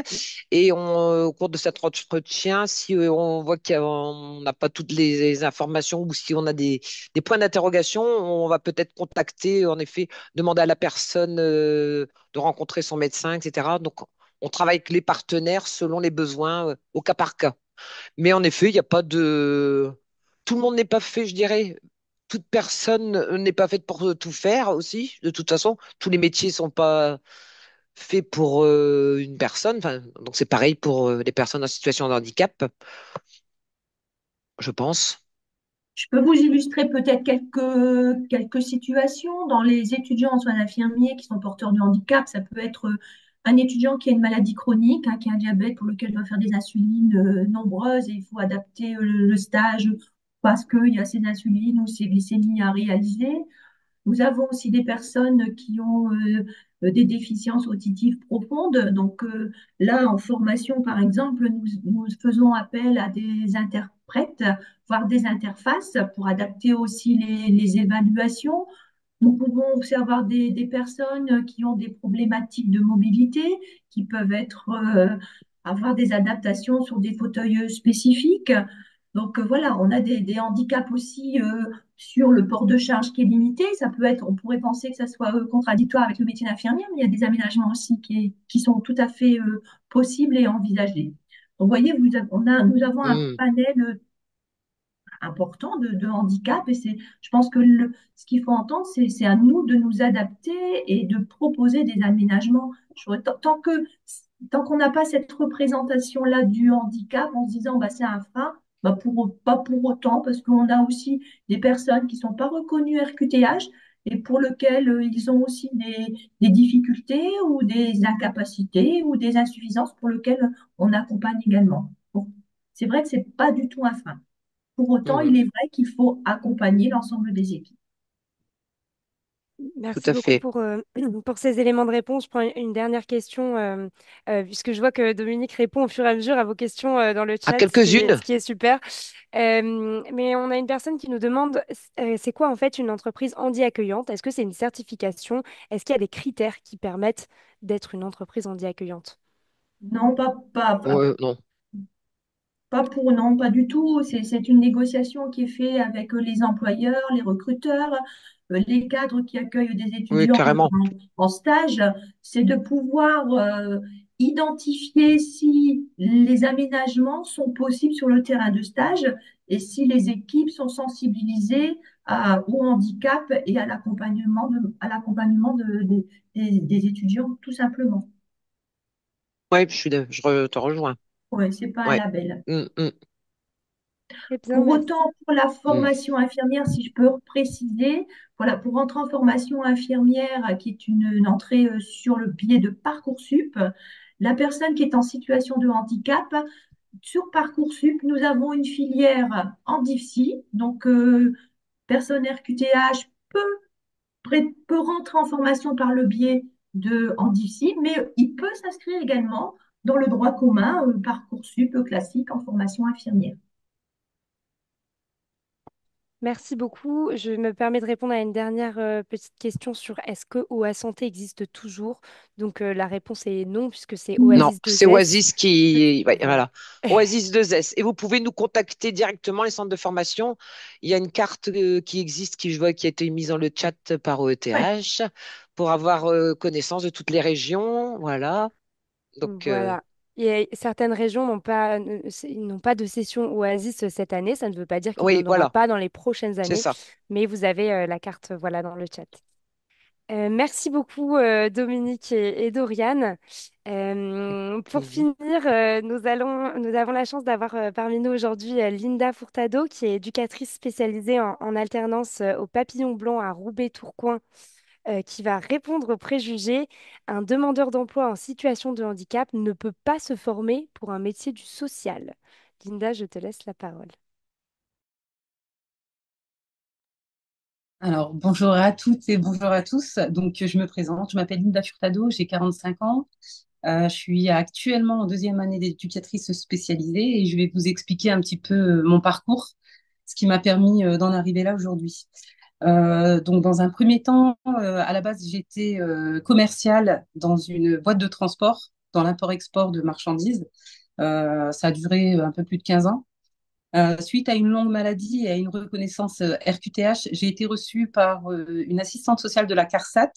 Et au cours de cet entretien, si on voit qu'on n'a pas toutes les informations ou si on a des points d'interrogation, on va peut-être contacter, en effet, demander à la personne de rencontrer son médecin, etc. Donc, on travaille avec les partenaires selon les besoins au cas par cas. Mais en effet, il n'y a pas de... Tout le monde n'est pas fait, je dirais. Toute personne n'est pas faite pour tout faire aussi. De toute façon, tous les métiers sont pas faits pour une personne. Enfin, donc c'est pareil pour les personnes en situation de handicap, je pense. Je peux vous illustrer peut-être quelques situations dans les étudiants en soins infirmiers qui sont porteurs de handicap. Ça peut être un étudiant qui a une maladie chronique, hein, qui a un diabète pour lequel il doit faire des insulines nombreuses et il faut adapter le stage parce qu'il y a ces insulines ou ces glycémies à réaliser. Nous avons aussi des personnes qui ont des déficiences auditives profondes. Donc là, en formation, par exemple, nous faisons appel à des interprètes, voire des interfaces pour adapter aussi les évaluations. Nous pouvons aussi avoir des personnes qui ont des problématiques de mobilité, qui peuvent avoir des adaptations sur des fauteuils spécifiques. Donc voilà, on a des handicaps aussi sur le port de charge qui est limité. Ça peut être, on pourrait penser que ça soit contradictoire avec le métier d'infirmière, mais il y a des aménagements aussi qui sont tout à fait possibles et envisagés. Donc, vous voyez, nous avons un Hmm. panel important de handicap. Et je pense que ce qu'il faut entendre, c'est à nous de nous adapter et de proposer des aménagements. Tant qu'on n'a pas cette représentation-là du handicap en se disant bah, c'est un frein, bah, pas pour autant, parce qu'on a aussi des personnes qui ne sont pas reconnues RQTH et pour lesquelles ils ont aussi des difficultés ou des incapacités ou des insuffisances pour lesquelles on accompagne également. Donc, c'est vrai que ce n'est pas du tout un frein. Pour autant, Hmm. il est vrai qu'il faut accompagner l'ensemble des équipes. Tout Merci à beaucoup fait. pour ces éléments de réponse. Je prends une dernière question, puisque je vois que Dominique répond au fur et à mesure à vos questions dans le À chat, ce quelques-unes. qui est super. Mais on a une personne qui nous demande, c'est quoi en fait une entreprise handi-accueillante? Est-ce que c'est une certification? Est-ce qu'il y a des critères qui permettent d'être une entreprise handi-accueillante? Non, Non. non, pas du tout. C'est une négociation qui est faite avec les employeurs, les recruteurs, les cadres qui accueillent des Oui, étudiants carrément. en stage. C'est de pouvoir identifier si les aménagements sont possibles sur le terrain de stage et si les équipes sont sensibilisées au handicap et à l'accompagnement des étudiants, tout simplement. Ouais, te rejoins. Oui, c'est pas un Ouais. label. Hmm, hmm, Eh bien, Pour merci. autant, pour la hmm. formation infirmière, si je peux préciser, voilà, pour entrer en formation infirmière, qui est une entrée sur le biais de Parcoursup, la personne qui est en situation de handicap, sur Parcoursup, nous avons une filière en DIFSI, donc personne RQTH peut rentrer en formation par le biais de en DIFSI, mais il peut s'inscrire également dans le droit commun, Parcoursup classique en formation infirmière. Merci beaucoup. Je me permets de répondre à une dernière petite question sur est-ce que OA Santé existe toujours? Donc la réponse est non, puisque c'est Non, Oasis c'est 2S. Oasis qui, ouais, Voilà. voilà, Oasis 2S. Et vous pouvez nous contacter directement, les centres de formation. Il y a une carte qui existe, qui je vois, qui a été mise dans le chat par Ouais. OETH pour avoir connaissance de toutes les régions. Voilà. Donc, Voilà. Et certaines régions n'ont pas de session Oasis cette année. Ça ne veut pas dire qu'il n'y oui, en aura voilà, pas dans les prochaines c'est années, ça. mais vous avez la carte voilà, dans le chat. Merci beaucoup Dominique et Doriane. Pour Plaisir. finir, nous avons la chance d'avoir parmi nous aujourd'hui Linda Furtado, qui est éducatrice spécialisée en alternance au Papillon Blanc à Roubaix-Tourcoing, qui va répondre aux préjugés. Un demandeur d'emploi en situation de handicap ne peut pas se former pour un métier du social. Linda, je te laisse la parole. Alors, bonjour à toutes et bonjour à tous. Donc, je me présente, je m'appelle Linda Furtado, j'ai 45 ans. Je suis actuellement en deuxième année d'éducatrice spécialisée et je vais vous expliquer un petit peu mon parcours, ce qui m'a permis d'en arriver là aujourd'hui. Donc, dans un premier temps, à la base, j'étais commerciale dans une boîte de transport, dans l'import-export de marchandises. Ça a duré un peu plus de 15 ans. Suite à une longue maladie et à une reconnaissance RQTH, j'ai été reçue par une assistante sociale de la CARSAT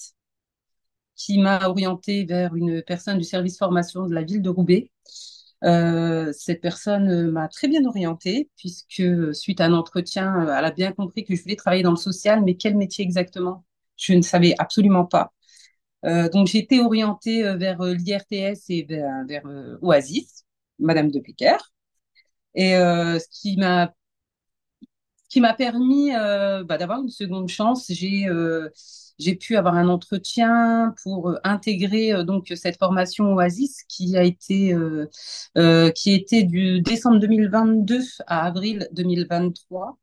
qui m'a orientée vers une personne du service formation de la ville de Roubaix. Cette personne m'a très bien orientée puisque suite à un entretien, elle a bien compris que je voulais travailler dans le social, mais quel métier exactement? Je ne savais absolument pas. Donc j'ai été orientée vers l'IRTS et vers Oasis, Madame de Péker. Et ce qui m'a permis d'avoir une seconde chance. J'ai pu avoir un entretien pour intégrer donc cette formation Oasis qui était du décembre 2022 à avril 2023.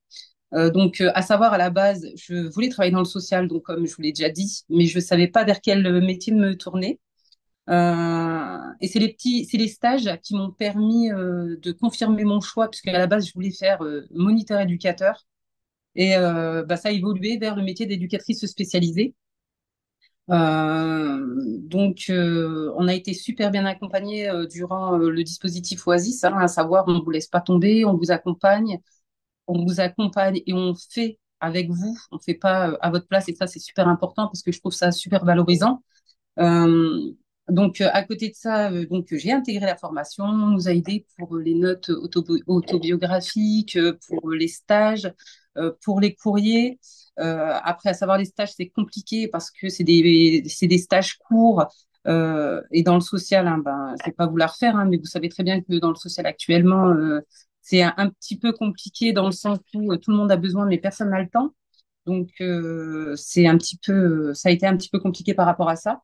Donc, à savoir, à la base, je voulais travailler dans le social, donc comme je vous l'ai déjà dit, mais je savais pas vers quel métier me tourner. Et c'est les stages qui m'ont permis de confirmer mon choix, puisque à la base, je voulais faire moniteur éducateur. Et ça a évolué vers le métier d'éducatrice spécialisée. On a été super bien accompagnés durant le dispositif Oasis, hein, à savoir, on ne vous laisse pas tomber, on vous accompagne et on fait avec vous, on ne fait pas à votre place. Et ça, c'est super important parce que je trouve ça super valorisant. Euh, à côté de ça, j'ai intégré la formation. On nous a aidés pour les notes autobiographiques, pour les stages, pour les courriers. Après, à savoir les stages, c'est compliqué parce que c'est des stages courts. Et dans le social, hein, c'est pas vouloir faire, hein, mais vous savez très bien que dans le social actuellement, c'est un petit peu compliqué dans le sens où tout le monde a besoin, mais personne n'a le temps. Donc, ça a été un petit peu compliqué par rapport à ça.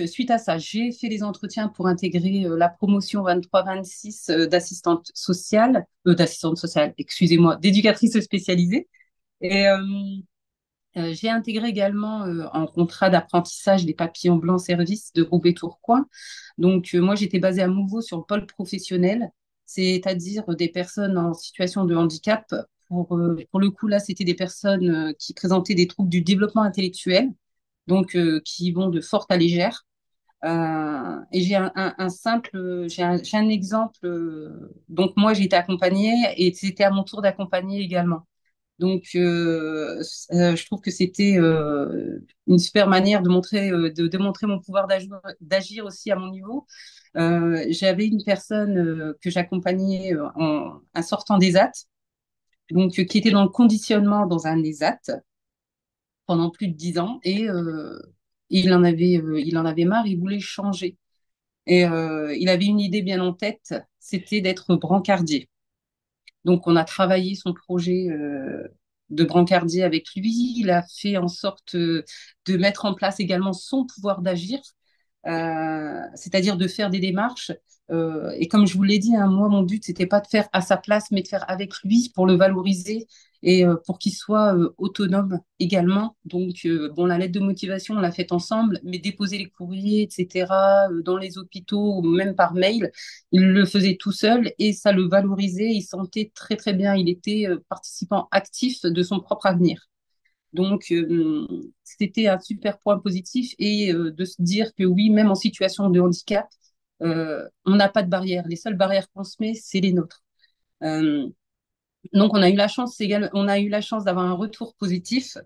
Suite à ça, j'ai fait les entretiens pour intégrer la promotion 23-26 d'assistante sociale, excusez-moi, d'éducatrice spécialisée. Et j'ai intégré également en contrat d'apprentissage des papillons blancs service de Roubaix-Tourcoing. Donc, moi, j'étais basée à Mouveau sur le pôle professionnel, c'est-à-dire des personnes en situation de handicap. Pour le coup, là, c'était des personnes qui présentaient des troubles du développement intellectuel, donc qui vont de forte à légère. Et j'ai un exemple. Donc moi, j'ai été accompagnée et c'était à mon tour d'accompagner également. Donc, je trouve que c'était une super manière de montrer, de montrer mon pouvoir d'agir aussi à mon niveau. J'avais une personne que j'accompagnais en sortant des ESAT, donc qui était dans le conditionnement dans un ESAT pendant plus de 10 ans et il en avait marre, il voulait changer. Et il avait une idée bien en tête, c'était d'être brancardier. Donc, on a travaillé son projet de brancardier avec lui. Il a fait en sorte de mettre en place également son pouvoir d'agir. c'est-à-dire de faire des démarches. Et comme je vous l'ai dit, hein, moi, mon but, c'était pas de faire à sa place, mais de faire avec lui pour le valoriser et pour qu'il soit autonome également. Donc, bon, la lettre de motivation, on l'a faite ensemble, mais déposer les courriers, etc., dans les hôpitaux, ou même par mail, il le faisait tout seul et ça le valorisait. Il se sentait très, très bien. Il était participant actif de son propre avenir. Donc, c'était un super point positif et de se dire que oui, même en situation de handicap, on n'a pas de barrière. Les seules barrières qu'on se met, c'est les nôtres. Euh, donc, on a eu la chance d'avoir un retour positif,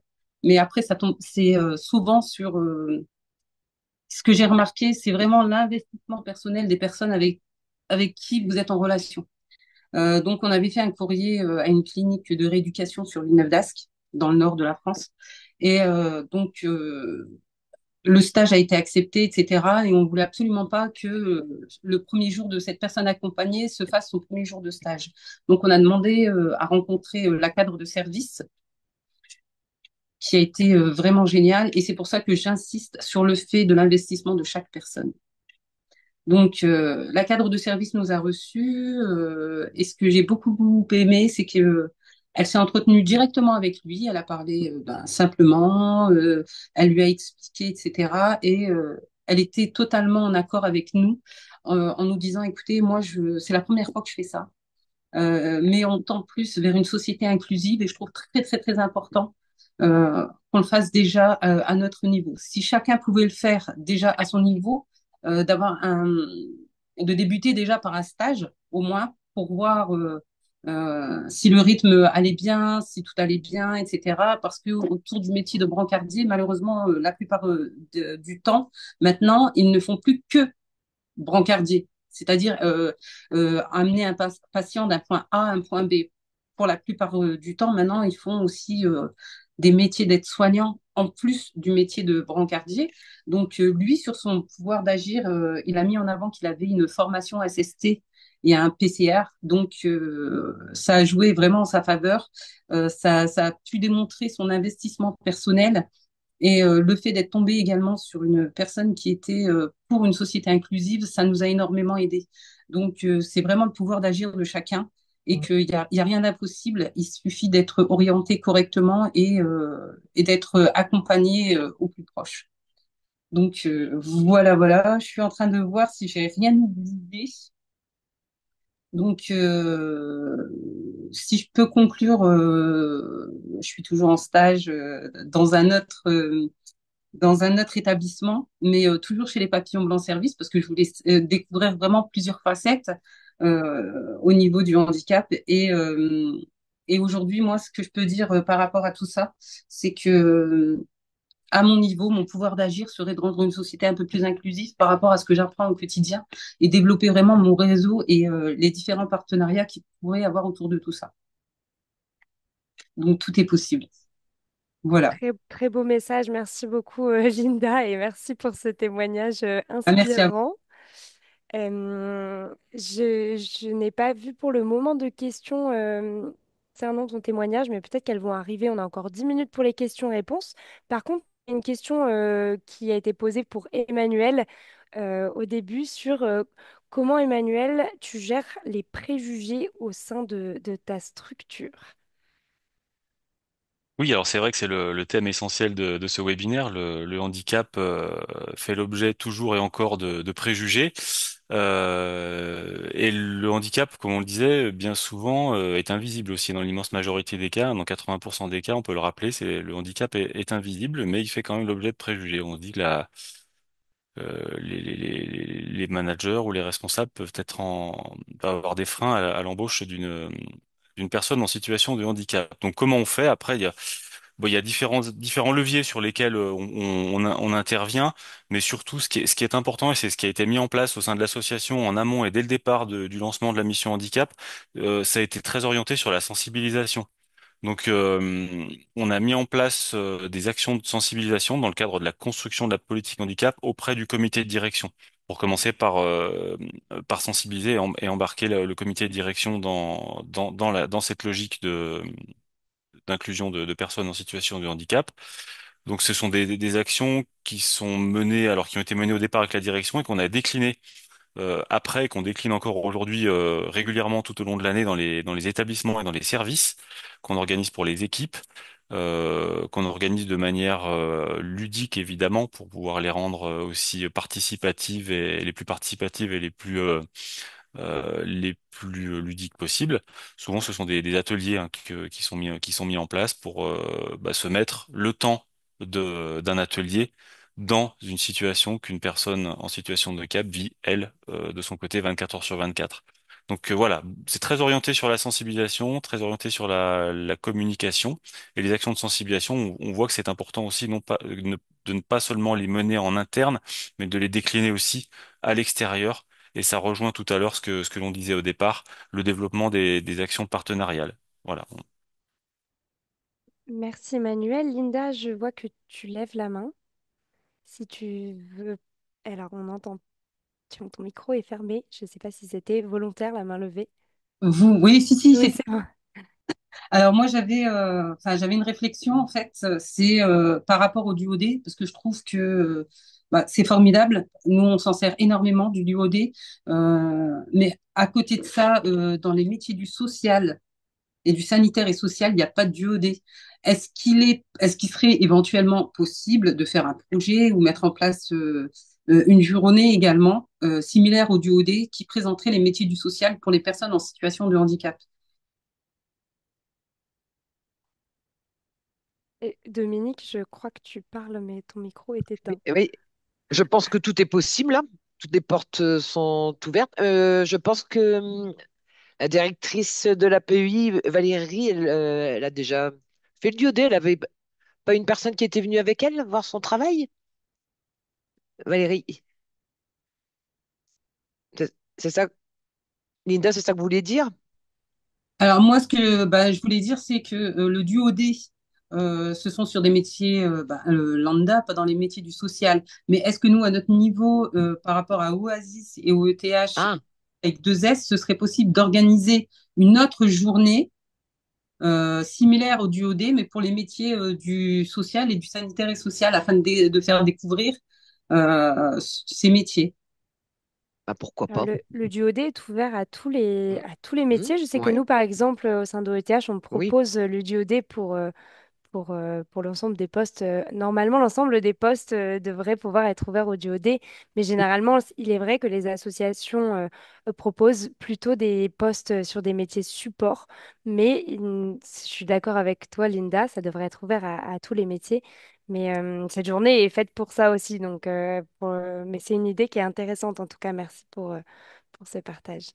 mais après, ça tombe, c'est souvent sur ce que j'ai remarqué, c'est vraiment l'investissement personnel des personnes avec qui vous êtes en relation. Donc, on avait fait un courrier à une clinique de rééducation sur Villeneuve d'Ascq, dans le nord de la France. Et le stage a été accepté, etc. Et on voulait absolument pas que le premier jour de cette personne accompagnée se fasse son premier jour de stage. Donc, on a demandé à rencontrer la cadre de service, qui a été vraiment géniale. Et c'est pour ça que j'insiste sur le fait de l'investissement de chaque personne. Donc, la cadre de service nous a reçus. Et ce que j'ai beaucoup aimé, c'est que elle s'est entretenue directement avec lui. Elle a parlé simplement. Elle lui a expliqué, etc. Et elle était totalement en accord avec nous en nous disant, écoutez, moi, c'est la première fois que je fais ça. Mais on tend plus vers une société inclusive et je trouve très, très, très important qu'on le fasse déjà à notre niveau. Si chacun pouvait le faire déjà à son niveau, d'avoir de débuter déjà par un stage, au moins, pour voir si le rythme allait bien, si tout allait bien, etc. Parce que autour du métier de brancardier, malheureusement, la plupart du temps, maintenant, ils ne font plus que brancardier, c'est-à-dire amener un patient d'un point A à un point B. Pour la plupart du temps, maintenant, ils font aussi des métiers d'aide-soignant en plus du métier de brancardier. Donc, lui, sur son pouvoir d'agir, il a mis en avant qu'il avait une formation SST et un PCR. Donc, ça a joué vraiment en sa faveur. Ça a pu démontrer son investissement personnel et le fait d'être tombé également sur une personne qui était pour une société inclusive, ça nous a énormément aidé. Donc, c'est vraiment le pouvoir d'agir de chacun et qu'il y a rien d'impossible. Il suffit d'être orienté correctement et d'être accompagné au plus proche. Donc, voilà. Je suis en train de voir si j'ai rien oublié. Donc, si je peux conclure, je suis toujours en stage dans un autre établissement, mais toujours chez les papillons blancs service, parce que je voulais découvrir vraiment plusieurs facettes au niveau du handicap. Et aujourd'hui, moi, ce que je peux dire par rapport à tout ça, c'est que à mon niveau, mon pouvoir d'agir serait de rendre une société un peu plus inclusive par rapport à ce que j'apprends au quotidien et développer vraiment mon réseau et les différents partenariats qu'il pourrait y avoir autour de tout ça. Donc, tout est possible. Voilà. Très, très beau message. Merci beaucoup, Linda, et merci pour ce témoignage Merci à vous. inspirant. Je n'ai pas vu pour le moment de questions concernant ton témoignage, mais peut-être qu'elles vont arriver. On a encore 10 minutes pour les questions-réponses. Par contre, une question qui a été posée pour Emmanuel au début sur comment, Emmanuel, tu gères les préjugés au sein de ta structure. Oui, alors c'est vrai que c'est le thème essentiel de ce webinaire. Le handicap fait l'objet toujours et encore de préjugés. Et le handicap, comme on le disait, bien souvent est invisible aussi dans l'immense majorité des cas. Dans 80% des cas, on peut le rappeler, le handicap est invisible, mais il fait quand même l'objet de préjugés. On se dit que les managers ou les responsables peuvent avoir des freins à l'embauche d'une personne en situation de handicap. Donc comment on fait? Après, il y a différents leviers sur lesquels on intervient, mais surtout ce qui est important, et c'est ce qui a été mis en place au sein de l'association en amont et dès le départ du lancement de la mission handicap, ça a été très orienté sur la sensibilisation. Donc, on a mis en place des actions de sensibilisation dans le cadre de la construction de la politique handicap auprès du comité de direction, pour commencer par sensibiliser et embarquer le comité de direction dans cette logique d'inclusion de personnes en situation de handicap. Donc ce sont des actions qui sont menées, alors qui ont été menées au départ avec la direction et qu'on a déclinées après, qu'on décline encore aujourd'hui régulièrement tout au long de l'année dans les établissements et dans les services qu'on organise pour les équipes, qu'on organise de manière ludique évidemment pour pouvoir les rendre aussi participatives et les plus participatives et les plus ludiques possibles. Souvent, ce sont des ateliers hein, qui sont mis en place pour se mettre le temps d'un atelier dans une situation qu'une personne en situation de handicap vit, elle, de son côté, 24 heures sur 24. Donc voilà, c'est très orienté sur la sensibilisation, très orienté sur la communication et les actions de sensibilisation. On voit que c'est important aussi non pas, de ne pas seulement les mener en interne, mais de les décliner aussi à l'extérieur et ça rejoint tout à l'heure ce que l'on disait au départ, le développement des actions partenariales. Voilà. Merci Emmanuel. Linda, je vois que tu lèves la main. Si tu veux... Alors, on entend... Ton micro est fermé. Je ne sais pas si c'était volontaire, la main levée. Oui, si, si, Oui, c'est. c'est bon. Alors moi j'avais une réflexion en fait, c'est par rapport au duodé parce que je trouve que c'est formidable. Nous on s'en sert énormément du duodé, mais à côté de ça, dans les métiers du social et du sanitaire et social, il n'y a pas de duodé. Est-ce qu'il serait éventuellement possible de faire un projet ou mettre en place une journée également similaire au duodé qui présenterait les métiers du social pour les personnes en situation de handicap? Et Dominique, je crois que tu parles, mais ton micro est éteint. Oui, je pense que tout est possible, là. Toutes les portes sont ouvertes. Je pense que la directrice de la PEI, Valérie, elle a déjà fait le diodé. Elle avait pas une personne qui était venue avec elle voir son travail? Valérie, c'est ça, Linda, c'est ça que vous voulez dire? Alors moi, ce que je voulais dire, c'est que le duo D, ce sont sur des métiers lambda, pas dans les métiers du social. Mais est-ce que nous, à notre niveau, par rapport à Oasis et au ETH, Ah, avec deux S, ce serait possible d'organiser une autre journée similaire au duo D, mais pour les métiers du social et du sanitaire et social, afin de faire découvrir ces métiers? bah pourquoi Alors, pas? le duodé est ouvert à tous les Hmm, métiers. Je sais que ouais, nous, par exemple, au sein d'OETH, on oui. propose le duodé pour l'ensemble des postes. Normalement, l'ensemble des postes devrait pouvoir être ouvert au duodé, mais généralement, il est vrai que les associations proposent plutôt des postes sur des métiers support. Mais je suis d'accord avec toi, Linda, ça devrait être ouvert à tous les métiers. Mais cette journée est faite pour ça aussi. Donc, mais c'est une idée qui est intéressante. En tout cas, merci pour ce partage.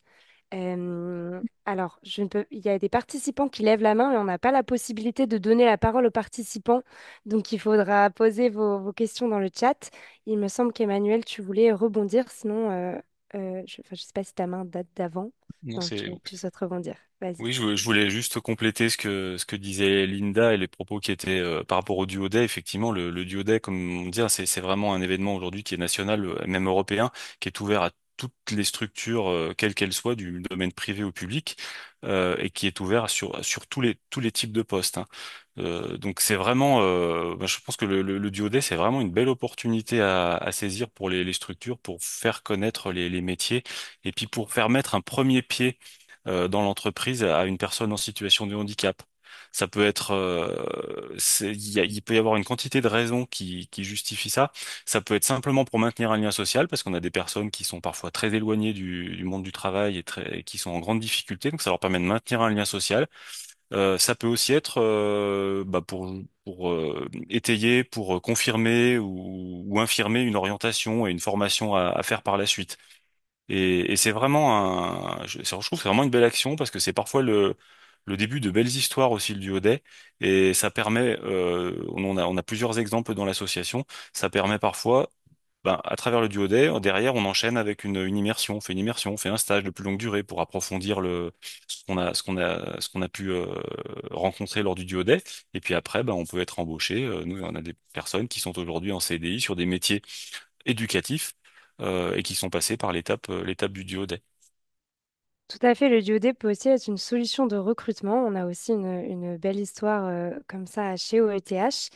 Alors, je ne peux... il y a des participants qui lèvent la main et on n'a pas la possibilité de donner la parole aux participants. Donc, il faudra poser vos questions dans le chat. Il me semble qu'Emmanuel, tu voulais rebondir. Sinon, je ne sais pas si ta main date d'avant. Non, Non, c'est tu souhaites rebondir. Vas-y. Oui, je voulais juste compléter ce que disait Linda et les propos qui étaient par rapport au Duo Day. Effectivement, le Duo Day, comme on dit, c'est vraiment un événement aujourd'hui qui est national, même européen, qui est ouvert à toutes les structures, quelles qu'elles soient, du domaine privé au public, et qui est ouvert sur tous les types de postes. Hein. Donc c'est vraiment, je pense que le Duo Day, c'est vraiment une belle opportunité à saisir pour les structures, pour faire connaître les métiers, et puis pour faire mettre un premier pied dans l'entreprise à une personne en situation de handicap. Ça peut être, il peut y avoir une quantité de raisons qui justifient ça. Ça peut être simplement pour maintenir un lien social, parce qu'on a des personnes qui sont parfois très éloignées du monde du travail et qui sont en grande difficulté, donc ça leur permet de maintenir un lien social. Ça peut aussi être pour étayer, pour confirmer ou infirmer une orientation et une formation à faire par la suite. Et c'est vraiment je trouve que c'est vraiment une belle action parce que c'est parfois le début de belles histoires aussi le duodé et ça permet, on a plusieurs exemples dans l'association, ça permet parfois, à travers le duodé, derrière on enchaîne avec une immersion, on fait une immersion, on fait un stage de plus longue durée pour approfondir ce qu'on a pu rencontrer lors du duodé et puis après, on peut être embauché. Nous, on a des personnes qui sont aujourd'hui en CDI sur des métiers éducatifs et qui sont passés par l'étape du duo day. Tout à fait, le duodé peut aussi être une solution de recrutement. On a aussi une belle histoire comme ça chez OETH.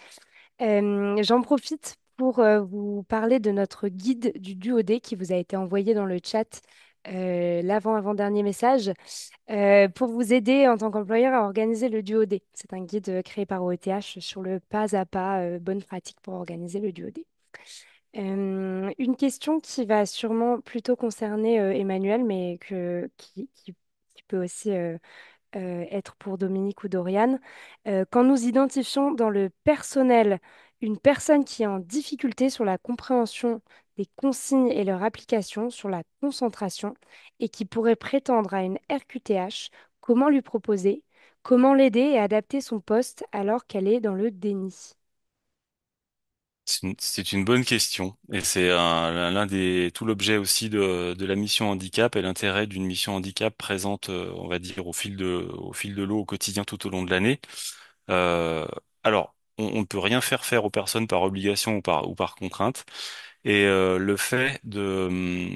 J'en profite pour vous parler de notre guide du duodé qui vous a été envoyé dans le chat, l'avant-avant-dernier message, pour vous aider en tant qu'employeur à organiser le duodé. C'est un guide créé par OETH sur le pas à pas, bonne pratique pour organiser le duodé. Une question qui va sûrement plutôt concerner Emmanuel, mais qui peut aussi être pour Dominique ou Doriane. Quand nous identifions dans le personnel une personne qui est en difficulté sur la compréhension des consignes et leur application, sur la concentration, et qui pourrait prétendre à une RQTH, comment lui proposer, comment l'aider et adapter son poste alors qu'elle est dans le déni? C'est une bonne question et c'est l'un des tout l'objet aussi de la mission handicap et l'intérêt d'une mission handicap présente, on va dire au fil de l'eau au quotidien tout au long de l'année. Euh, alors, on ne peut rien faire aux personnes par obligation ou par contrainte. Et le fait d'entamer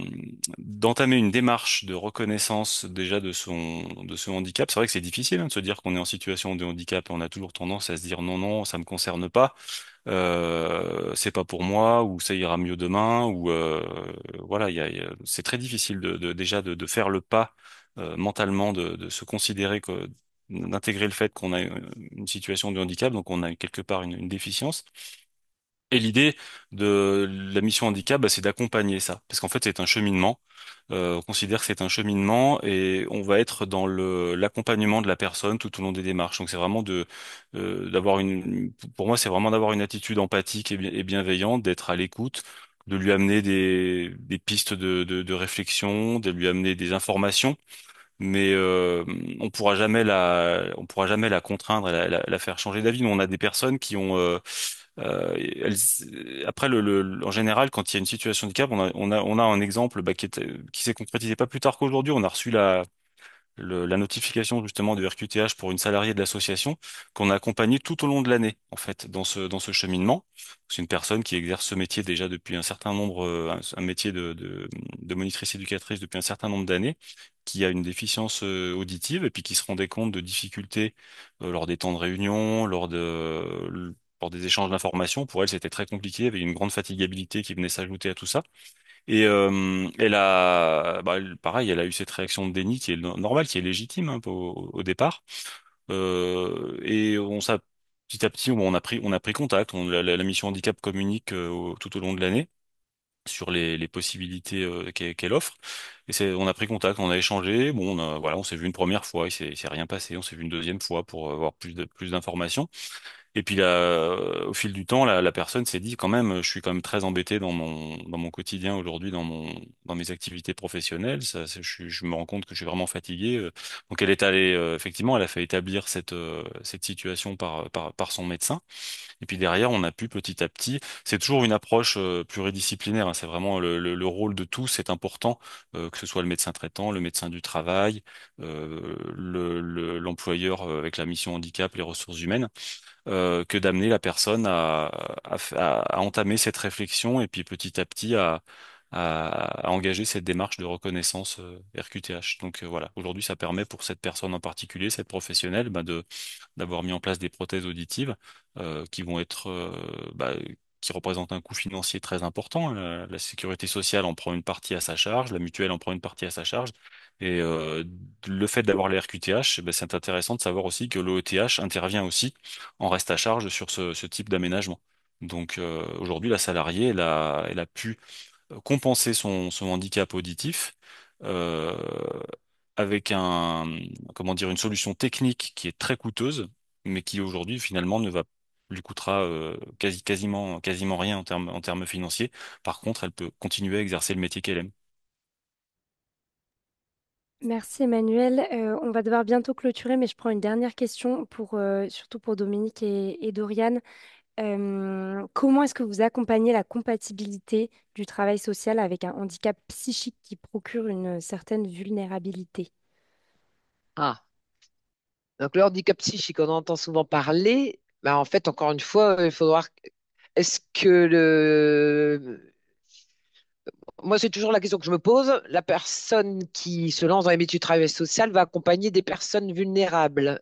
une démarche de reconnaissance déjà de ce handicap, c'est vrai que c'est difficile, hein, de se dire qu'on est en situation de handicap et on a toujours tendance à se dire non, non, ça me concerne pas, c'est pas pour moi, ou ça ira mieux demain, ou voilà, c'est très difficile déjà de faire le pas mentalement, de se considérer d'intégrer le fait qu'on a une situation de handicap, donc on a quelque part une déficience. Et l'idée de la mission handicap, bah, c'est d'accompagner ça, parce qu'en fait, c'est un cheminement. On considère que c'est un cheminement et on va être dans l'accompagnement de la personne tout au long des démarches. Donc, c'est vraiment d'avoir pour moi, c'est vraiment d'avoir une attitude empathique et bienveillante, d'être à l'écoute, de lui amener des pistes de réflexion, de lui amener des informations. Mais on pourra jamais la contraindre, la faire changer d'avis. Nous, on a des personnes qui ont après, en général, quand il y a une situation de handicap, on a un exemple qui s'est concrétisé pas plus tard qu'aujourd'hui. On a reçu la notification justement de RQTH pour une salariée de l'association qu'on a accompagnée tout au long de l'année, en fait, dans ce cheminement. C'est une personne qui exerce ce métier déjà depuis un certain nombre, un métier de monitrice éducatrice depuis un certain nombre d'années, qui a une déficience auditive et puis qui se rendait compte de difficultés lors des temps de réunion, lors des échanges d'informations. Pour elle, c'était très compliqué. Il y avait une grande fatigabilité qui venait s'ajouter à tout ça. Et pareil, elle a eu cette réaction de déni qui est normale, qui est légitime, hein, au départ. Et petit à petit, on a pris contact. La mission handicap communique tout au long de l'année sur les possibilités qu'elle offre. Et on a pris contact, on a échangé. Bon, voilà, on s'est vu une première fois, il s'est rien passé. On s'est vu une deuxième fois pour avoir plus d'informations. Et puis là, au fil du temps, la personne s'est dit quand même, je suis quand même très embêté dans mon quotidien aujourd'hui, dans mes activités professionnelles. Je me rends compte que je suis vraiment fatigué. Donc elle est allée, effectivement, elle a fait établir cette situation par son médecin. Et puis derrière, on a pu petit à petit. C'est toujours une approche pluridisciplinaire, hein. C'est vraiment le rôle de tous, c'est important, que ce soit le médecin traitant, le médecin du travail, l'employeur avec la mission handicap, les ressources humaines, que d'amener la personne à entamer cette réflexion et puis petit à petit à engager cette démarche de reconnaissance RQTH. Donc voilà, aujourd'hui, ça permet pour cette personne en particulier, cette professionnelle, bah, d'avoir mis en place des prothèses auditives qui vont être qui représentent un coût financier très important. La sécurité sociale en prend une partie à sa charge, la mutuelle en prend une partie à sa charge. Et le fait d'avoir les RQTH, ben, c'est intéressant de savoir aussi que l'OETH intervient aussi en reste à charge sur ce type d'aménagement. Donc aujourd'hui, la salariée, elle a pu compenser son handicap auditif euh, avec comment dire, une solution technique qui est très coûteuse, mais qui aujourd'hui finalement ne va lui coûtera quasiment rien en termes financiers. Par contre, elle peut continuer à exercer le métier qu'elle aime. Merci Emmanuel. On va devoir bientôt clôturer, mais je prends une dernière question surtout pour Dominique et Doriane. Comment est-ce que vous accompagnez la compatibilité du travail social avec un handicap psychique qui procure une certaine vulnérabilité? Ah, donc le handicap psychique, on en entend souvent parler. Bah, en fait, encore une fois, il faut voir, est-ce que moi, c'est toujours la question que je me pose. La personne qui se lance dans les métiers du travail social va accompagner des personnes vulnérables.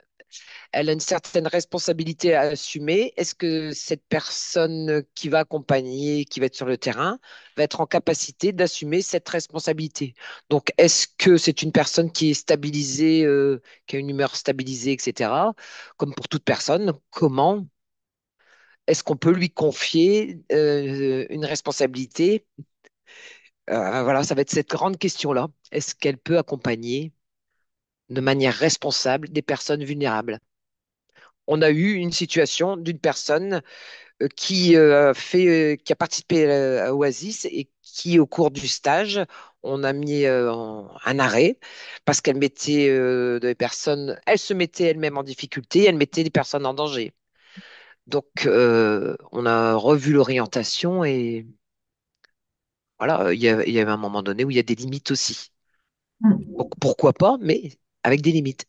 Elle a une certaine responsabilité à assumer. Est-ce que cette personne qui va accompagner, qui va être sur le terrain, va être en capacité d'assumer cette responsabilité? Donc, est-ce que c'est une personne qui est stabilisée, qui a une humeur stabilisée, etc. Comme pour toute personne, comment est-ce qu'on peut lui confier une responsabilité? Voilà, ça va être cette grande question-là. Est-ce qu'elle peut accompagner de manière responsable des personnes vulnérables? On a eu une situation d'une personne qui a participé à Oasis et qui, au cours du stage, on a mis un arrêt parce qu'elle mettait des personnes, elle se mettait elle-même en difficulté, elle mettait des personnes en danger. Donc, on a revu l'orientation et voilà, il y avait un moment donné où il y a des limites aussi. Donc, pourquoi pas, mais avec des limites.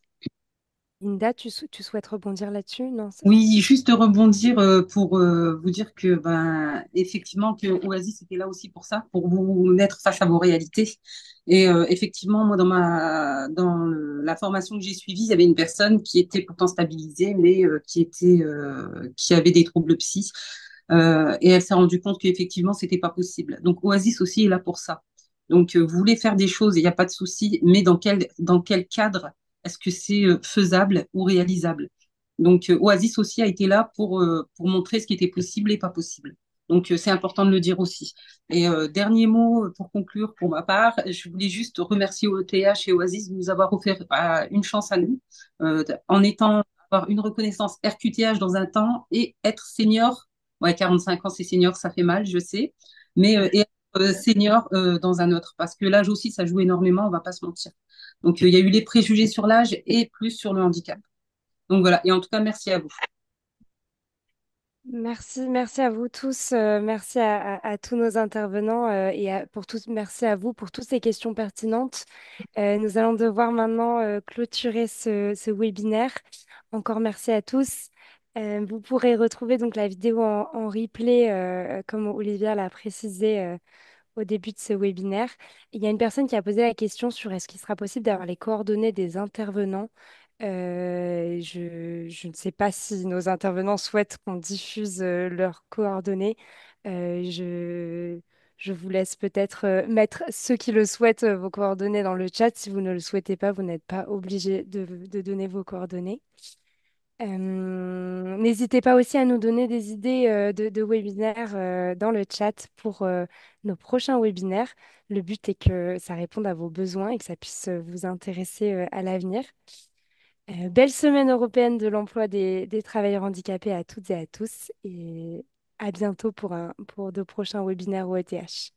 Linda, tu souhaites rebondir là-dessus? Non, c'est bon. Oui, juste rebondir pour vous dire que ben effectivement que Oasis était là aussi pour ça, pour vous mettre face à vos réalités. Et effectivement, moi la formation que j'ai suivie, il y avait une personne qui était pourtant stabilisée, mais qui avait des troubles psy. Et elle s'est rendue compte qu'effectivement, c'était pas possible. Donc Oasis aussi est là pour ça. Donc vous voulez faire des choses, il n'y a pas de souci, mais dans quel cadre est-ce que c'est faisable ou réalisable? Donc, Oasis aussi a été là pour montrer ce qui était possible et pas possible. Donc, c'est important de le dire aussi. Et dernier mot pour conclure pour ma part, je voulais juste remercier OETH et Oasis de nous avoir offert une chance à nous, avoir une reconnaissance RQTH dans un temps et être senior. Ouais, 45 ans, c'est senior, ça fait mal, je sais. Mais et être senior dans un autre, parce que l'âge aussi, ça joue énormément, on va pas se mentir. Donc, il y a eu les préjugés sur l'âge et plus sur le handicap. Donc voilà, et en tout cas, merci à vous. Merci à vous tous, merci à tous nos intervenants pour tous, merci à vous pour toutes ces questions pertinentes. Nous allons devoir maintenant clôturer ce webinaire. Encore merci à tous. Vous pourrez retrouver donc la vidéo en replay, comme Olivia l'a précisé au début de ce webinaire. Il y a une personne qui a posé la question sur est-ce qu'il sera possible d'avoir les coordonnées des intervenants. Je ne sais pas si nos intervenants souhaitent qu'on diffuse leurs coordonnées. Je vous laisse peut-être mettre ceux qui le souhaitent vos coordonnées dans le chat. Si vous ne le souhaitez pas, vous n'êtes pas obligé de donner vos coordonnées. N'hésitez pas aussi à nous donner des idées de webinaires dans le chat pour nos prochains webinaires. Le but est que ça réponde à vos besoins et que ça puisse vous intéresser à l'avenir. Belle semaine européenne de l'emploi des travailleurs handicapés à toutes et à tous et à bientôt pour de prochains webinaires au ETH.